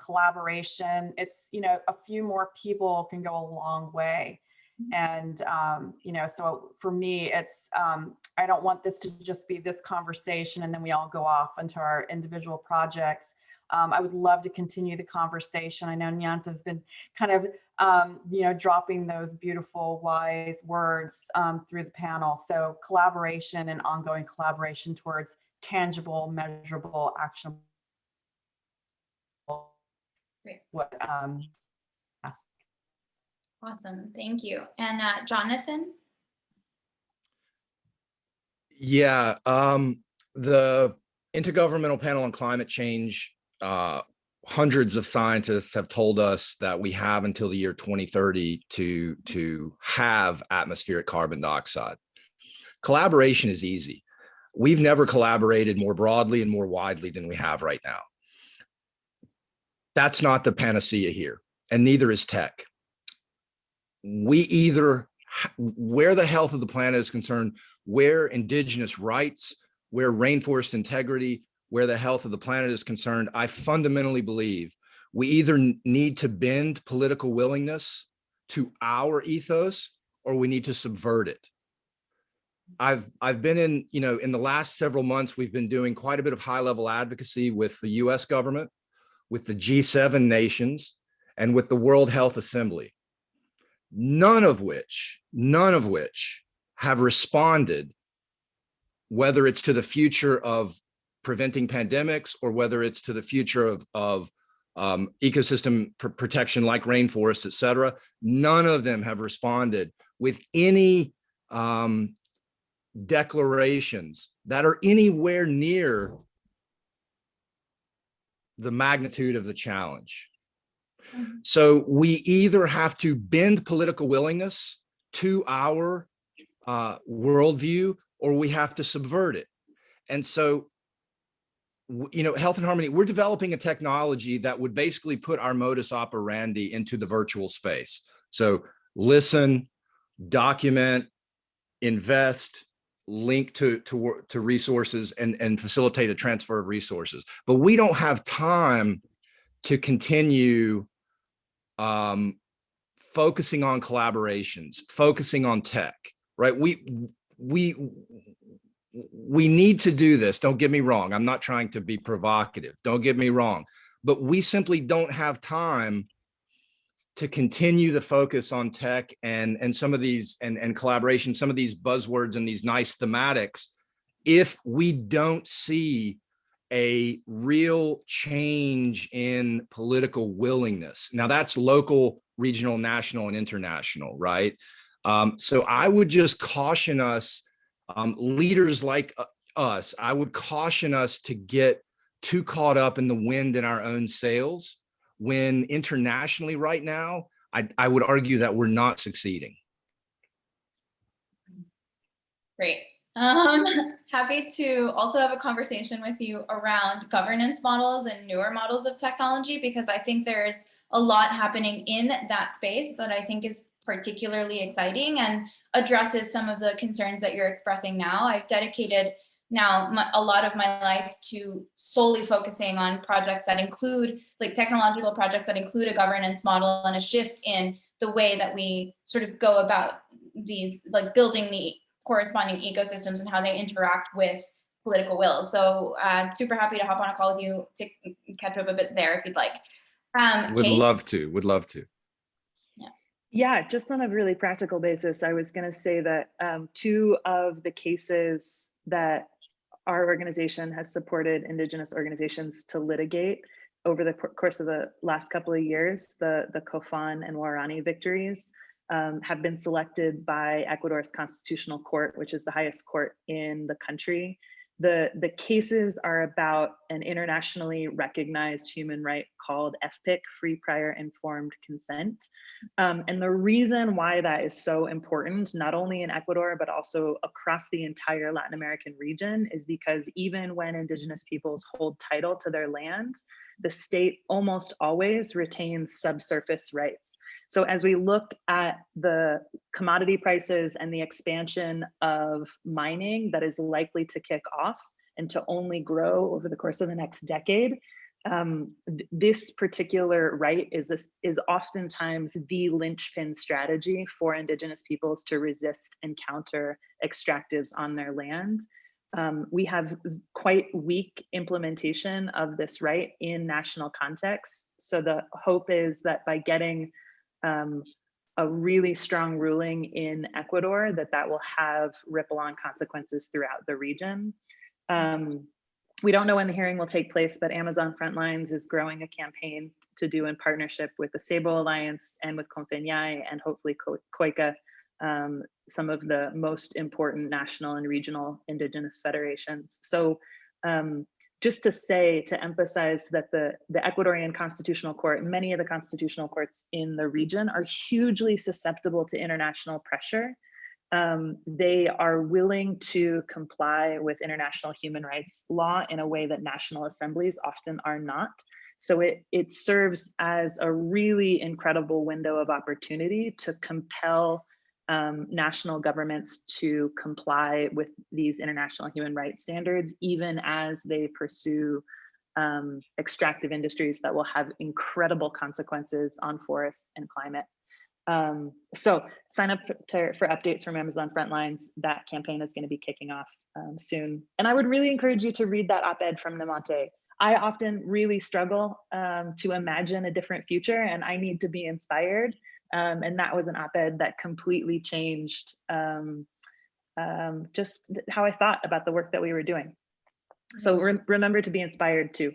[SPEAKER 7] collaboration. It's, a few more people can go a long way. And, so for me, it's, I don't want this to just be this conversation and then we all go off into our individual projects. I would love to continue the conversation. I know Nyanta's been kind of, dropping those beautiful, wise words through the panel. So collaboration and ongoing collaboration towards tangible, measurable, actionable.
[SPEAKER 2] Great. Awesome, thank you. And Jonathan?
[SPEAKER 10] Yeah, the Intergovernmental Panel on Climate Change, hundreds of scientists have told us that we have until the year 2030 to have atmospheric carbon dioxide. Collaboration is easy. We've never collaborated more broadly and more widely than we have right now. That's not the panacea here, and neither is tech. We either, where the health of the planet is concerned, where indigenous rights, where rainforest integrity, where the health of the planet is concerned, I fundamentally believe we either need to bend political willingness to our ethos or we need to subvert it. I've been in, in the last several months, we've been doing quite a bit of high-level advocacy with the US government, with the G7 nations, and with the World Health Assembly, none of which have responded, whether it's to the future of preventing pandemics or whether it's to the future of ecosystem protection like rainforests, et cetera. None of them have responded with any declarations that are anywhere near the magnitude of the challenge. So we either have to bend political willingness to our worldview, or we have to subvert it. And so, you know, Health and Harmony, we're developing a technology that would basically put our modus operandi into the virtual space. So listen, document, invest, link to resources, and facilitate a transfer of resources. But we don't have time to continue focusing on collaborations, focusing on tech, right? We need to do this. Don't get me wrong. I'm not trying to be provocative. Don't get me wrong. But we simply don't have time to continue to focus on tech and some of these and collaboration, some of these buzzwords and these nice thematics, if we don't see a real change in political willingness. Now that's local, regional, national, and international, right? So I would just caution us, leaders like us, I would caution us to get too caught up in the wind in our own sails, when internationally right now, I would argue that we're not succeeding.
[SPEAKER 2] Great. Happy to also have a conversation with you around governance models and newer models of technology, because I think there's a lot happening in that space that I think is particularly exciting and addresses some of the concerns that you're expressing now. I've dedicated now a lot of my life to solely focusing on projects that include, like, technological projects that include a governance model and a shift in the way that we sort of go about these, like, building the corresponding ecosystems and how they interact with political will. So super happy to hop on a call with you to catch up a bit there if you'd like.
[SPEAKER 10] Would
[SPEAKER 2] Kate?
[SPEAKER 10] love to.
[SPEAKER 5] Yeah, just on a really practical basis, I was going to say that 2 of the cases that our organization has supported Indigenous organizations to litigate over the course of the last couple of years, the Kofan and Warani victories, have been selected by Ecuador's Constitutional Court, which is the highest court in the country. The cases are about an internationally recognized human right called FPIC, Free Prior Informed Consent. And the reason why that is so important, not only in Ecuador, but also across the entire Latin American region, is because even when Indigenous peoples hold title to their land, the state almost always retains subsurface rights. So as we look at the commodity prices and the expansion of mining that is likely to kick off and to only grow over the course of the next decade, this particular right is oftentimes the linchpin strategy for Indigenous peoples to resist and counter extractives on their land. We have quite weak implementation of this right in national context. So the hope is that by getting a really strong ruling in Ecuador, that will have ripple-on consequences throughout the region. We don't know when the hearing will take place, but Amazon Frontlines is growing a campaign to do in partnership with the Sabo Alliance and with Confenyai and hopefully COICA, some of the most important national and regional Indigenous federations. So just to emphasize that the Ecuadorian Constitutional Court, many of the constitutional courts in the region are hugely susceptible to international pressure. They are willing to comply with international human rights law in a way that national assemblies often are not. So it serves as a really incredible window of opportunity to compel national governments to comply with these international human rights standards, even as they pursue extractive industries that will have incredible consequences on forests and climate. So sign up for updates from Amazon Frontlines. That campaign is going to be kicking off soon. And I would really encourage you to read that op-ed from Namonte. I often really struggle to imagine a different future, and I need to be inspired. And that was an op-ed that completely changed just how I thought about the work that we were doing. So remember to be inspired too.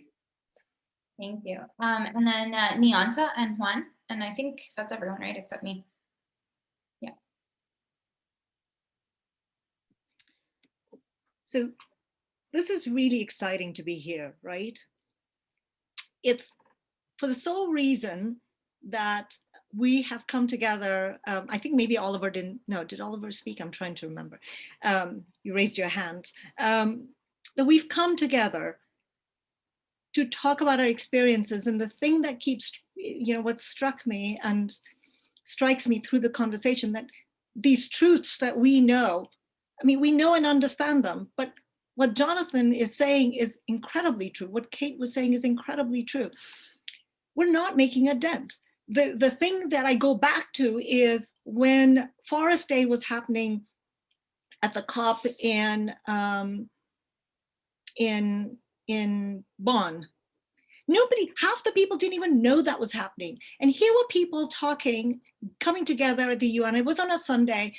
[SPEAKER 2] Thank you. And then Nianta and Juan, and I think that's everyone, right, except me. Yeah.
[SPEAKER 3] So this is really exciting to be here, right? It's for the sole reason that we have come together. I think maybe Oliver didn't, no, did Oliver speak? I'm trying to remember. You raised your hand. That we've come together to talk about our experiences, and the thing that keeps, what struck me and strikes me through the conversation, that these truths that we know, I mean, we know and understand them, but what Jonathan is saying is incredibly true. What Kate was saying is incredibly true. We're not making a dent. The thing that I go back to is when Forest Day was happening at the COP in Bonn. Half the people didn't even know that was happening. And here were people talking, coming together at the UN. It was on a Sunday,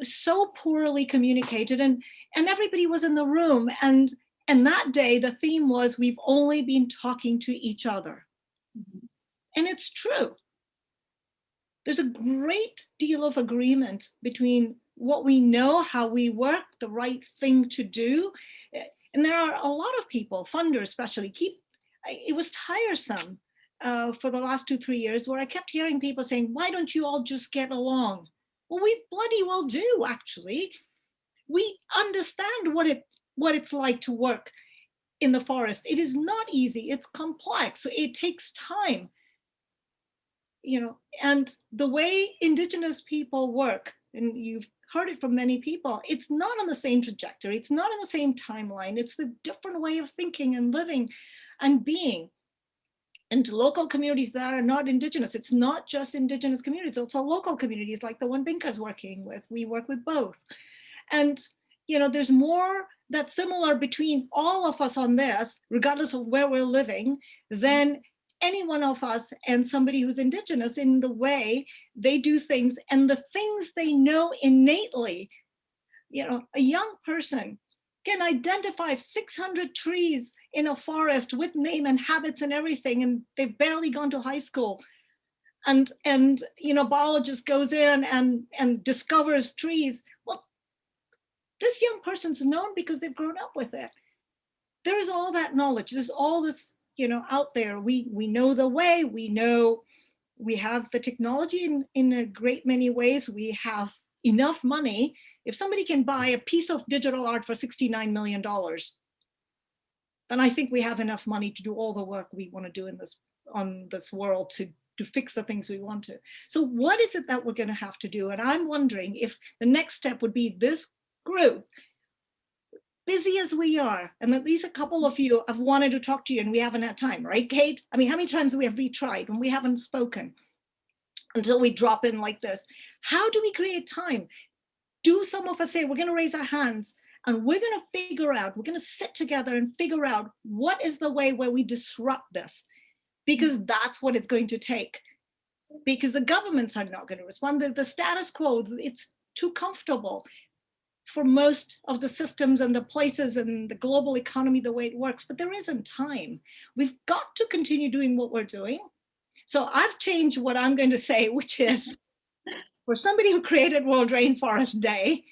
[SPEAKER 3] so poorly communicated, and everybody was in the room. And that day, the theme was, we've only been talking to each other. Mm-hmm. And it's true. There's a great deal of agreement between what we know, how we work, the right thing to do. And there are a lot of people, funders especially, it was tiresome for the last 2-3 years where I kept hearing people saying, why don't you all just get along? Well, we bloody well do, actually. We understand what it's like to work in the forest. It is not easy, it's complex, it takes time. And the way Indigenous people work, and you've heard it from many people, it's not on the same trajectory, it's not on the same timeline, it's a different way of thinking and living and being. And local communities that are not Indigenous, it's not just Indigenous communities, it's also local communities like the one Binka's working with. We work with both. And there's more that's similar between all of us on this, regardless of where we're living, than any one of us and somebody who's Indigenous in the way they do things and the things they know innately. A young person can identify 600 trees in a forest with name and habits and everything, and they've barely gone to high school. And biologist goes in and discovers trees. Well, this young person's known because they've grown up with it. There is all that knowledge. There's all this, out there. We know the way. We know we have the technology in a great many ways. We have enough money. If somebody can buy a piece of digital art for $69 million, then I think we have enough money to do all the work we want to do on this world to fix the things we want to. So what is it that we're going to have to do? And I'm wondering if the next step would be this group, busy as we are, and at least a couple of you have wanted to talk to you and we haven't had time, right, Kate? I mean, how many times have we tried when we haven't spoken until we drop in like this? How do we create time? Do some of us say, we're going to raise our hands and we're going to figure out, we're going to sit together and figure out what is the way where we disrupt this? Because that's what it's going to take. Because the governments are not going to respond. The status quo, it's too comfortable for most of the systems and the places and the global economy the way it works, but there isn't time. We've got to continue doing what we're doing. So I've changed what I'm going to say, which is, for somebody who created World Rainforest Day,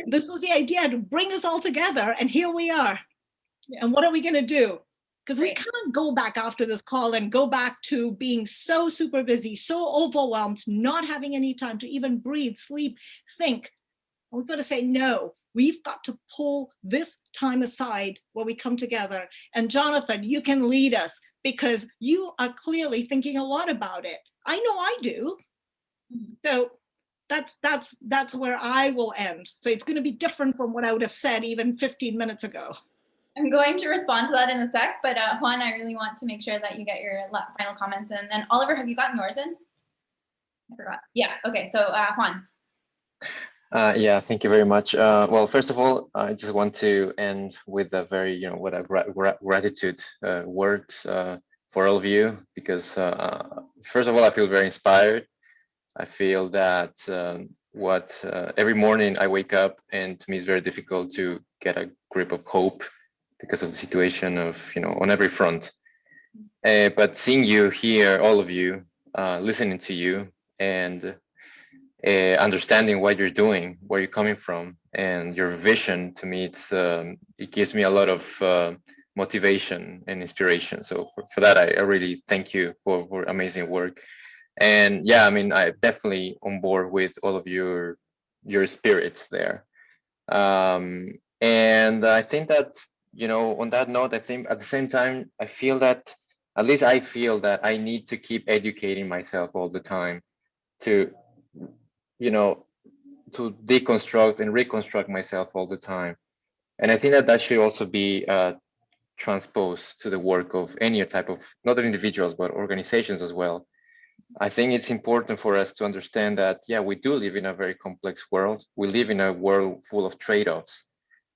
[SPEAKER 3] this was the idea to bring us all together, and here we are. And what are we going to do? Because we can't go back after this call and go back to being so super busy, so overwhelmed, not having any time to even breathe, sleep, think. We've got to say, no, we've got to pull this time aside where we come together. And Jonathan, you can lead us because you are clearly thinking a lot about it. I know I do. So that's where I will end. So it's going to be different from what I would have said even 15 minutes ago.
[SPEAKER 2] I'm going to respond to that in a sec, but Juan, I really want to make sure that you get your final comments in. And Oliver, have you gotten yours in? I forgot. Yeah, okay, so Juan.
[SPEAKER 11] Yeah, thank you very much. Well, first of all, I just want to end with a very, gratitude words for all of you, because first of all, I feel very inspired. I feel that every morning I wake up, and to me it's very difficult to get a grip of hope because of the situation of, on every front. But seeing you here, all of you, listening to you, and understanding what you're doing, where you're coming from, and your vision, to me, it gives me a lot of motivation and inspiration. So for that, I really thank you for amazing work. And yeah, I mean, I'm definitely on board with all of your spirit there. And I think that, on that note, I think at the same time, I feel that, at least I feel that I need to keep educating myself all the time to, to deconstruct and reconstruct myself all the time. And I think that that should also be transposed to the work of any type of, not individuals, but organizations as well. I think it's important for us to understand that, yeah, we do live in a very complex world. We live in a world full of trade-offs.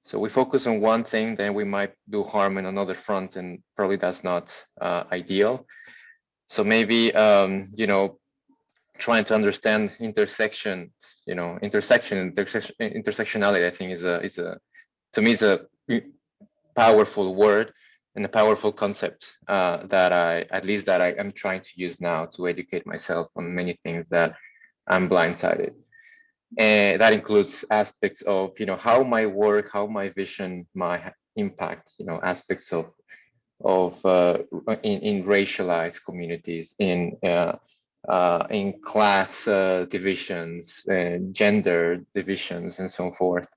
[SPEAKER 11] So we focus on one thing, then we might do harm in another front, and probably that's not ideal. So maybe, trying to understand intersectionality, I think to me is a powerful word and a powerful concept that I am trying to use now to educate myself on many things that I'm blindsided. And that includes aspects of, how my work, how my vision, my impact, aspects of in racialized communities, in class divisions, gender divisions, and so forth.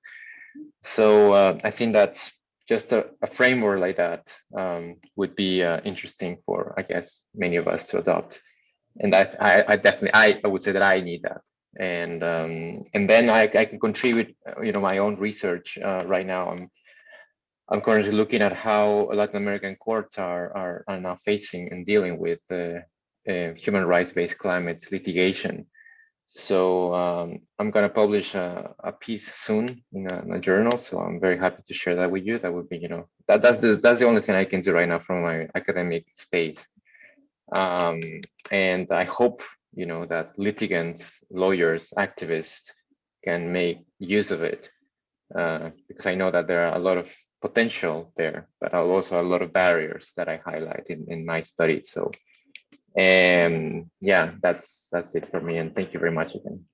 [SPEAKER 11] So I think that just a framework like that would be interesting for, I guess, many of us to adopt. And that I would say that I need that. And then I can contribute, my own research. Right now, I'm currently looking at how Latin American courts are now facing and dealing with human rights-based climate litigation. So I'm going to publish a piece soon in a journal. So I'm very happy to share that with you. That would be, that's the only thing I can do right now from my academic space. And I hope, that litigants, lawyers, activists can make use of it, because I know that there are a lot of potential there, but also a lot of barriers that I highlight in my study. So, yeah, that's it for me. And thank you very much again.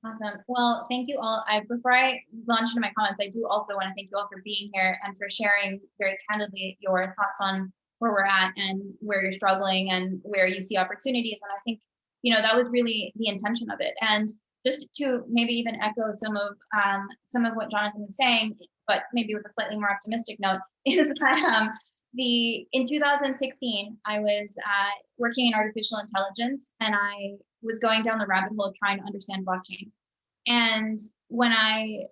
[SPEAKER 2] Awesome. Well, thank you all. Before I launch into my comments, I do also want to thank you all for being here and for sharing very candidly your thoughts on where we're at and where you're struggling and where you see opportunities. And I think, that was really the intention of it. And just to maybe even echo some of what Jonathan was saying, but maybe with a slightly more optimistic note, is that in 2016, I was working in artificial intelligence, and I was going down the rabbit hole of trying to understand blockchain. And when I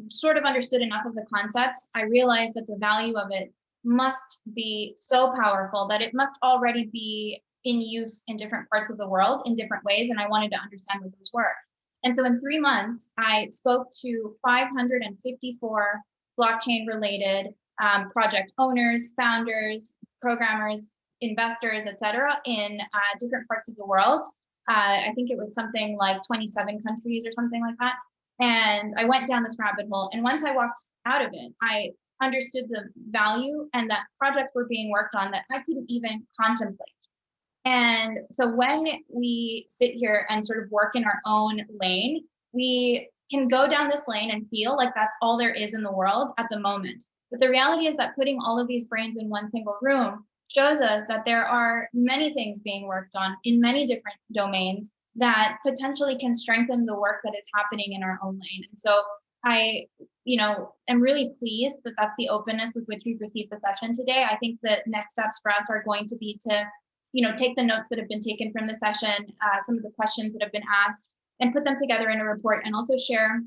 [SPEAKER 2] sort of understood enough of the concepts, I realized that the value of it must be so powerful that it must already be in use in different parts of the world in different ways. And I wanted to understand what those were. And so in 3 months, I spoke to 554 blockchain related project owners, founders, programmers, investors, et cetera, in different parts of the world. I think it was something like 27 countries or something like that. And I went down this rabbit hole. And once I walked out of it, I understood the value and that projects were being worked on that I couldn't even contemplate. And so when we sit here and sort of work in our own lane, we can go down this lane and feel like that's all there is in the world at the moment. But the reality is that putting all of these brains in one single room shows us that there are many things being worked on in many different domains that potentially can strengthen the work that is happening in our own lane. And so I, am really pleased that that's the openness with which we've received the session today. I think that next steps for us are going to be to, take the notes that have been taken from the session, some of the questions that have been asked, and put them together in a report, and also share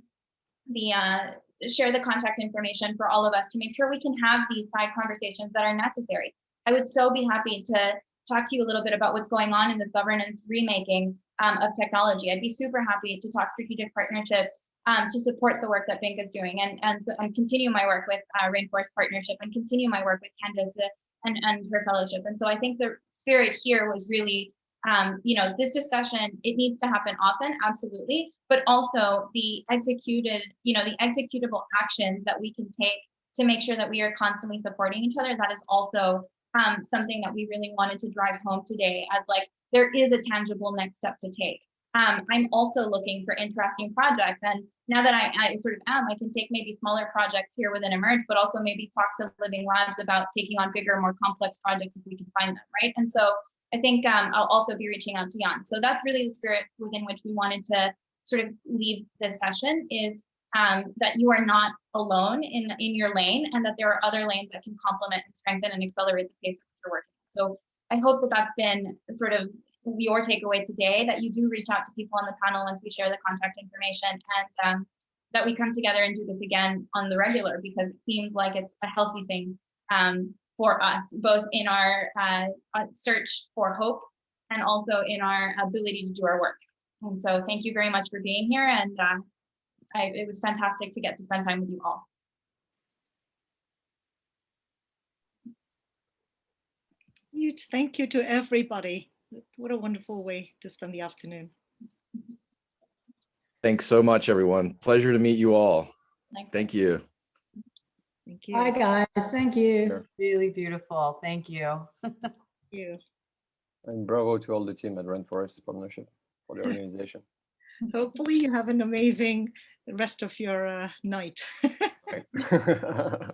[SPEAKER 2] the contact information for all of us to make sure we can have these side conversations that are necessary. I would so be happy to talk to you a little bit about what's going on in this governance remaking of technology. I'd be super happy to talk strategic partnerships to support the work that BINC is doing, and continue my work with Rainforest Partnership, and continue my work with Candace and her fellowship. And so I think the spirit here was really, this discussion, it needs to happen often, absolutely, but also the executable actions that we can take to make sure that we are constantly supporting each other. That is also something that we really wanted to drive home today as like, there is a tangible next step to take. I'm also looking for interesting projects. And now that I sort of am, I can take maybe smaller projects here within Emerge, but also maybe talk to Living Labs about taking on bigger, more complex projects if we can find them, right? And so I think I'll also be reaching out to Jan. So that's really the spirit within which we wanted to sort of leave this session, is that you are not alone in your lane, and that there are other lanes that can complement and strengthen and accelerate the pace that you're working. So I hope that that's been sort of your takeaway today, that you do reach out to people on the panel once we share the contact information, and that we come together and do this again on the regular, because it seems like it's a healthy thing for us, both in our search for hope and also in our ability to do our work. And so thank you very much for being here, and it was fantastic to get to spend time with you all.
[SPEAKER 3] Huge thank you to everybody. What a wonderful way to spend the afternoon.
[SPEAKER 10] Thanks so much, everyone. Pleasure to meet you all. Thank you.
[SPEAKER 3] Thank you.
[SPEAKER 8] Bye, guys. Thank you.
[SPEAKER 4] Sure.
[SPEAKER 7] Really beautiful. Thank you.
[SPEAKER 3] Thank you.
[SPEAKER 4] And bravo to all the team at Rainforest Partnership for the organization.
[SPEAKER 3] Hopefully you have an amazing rest of your night.
[SPEAKER 4] Right.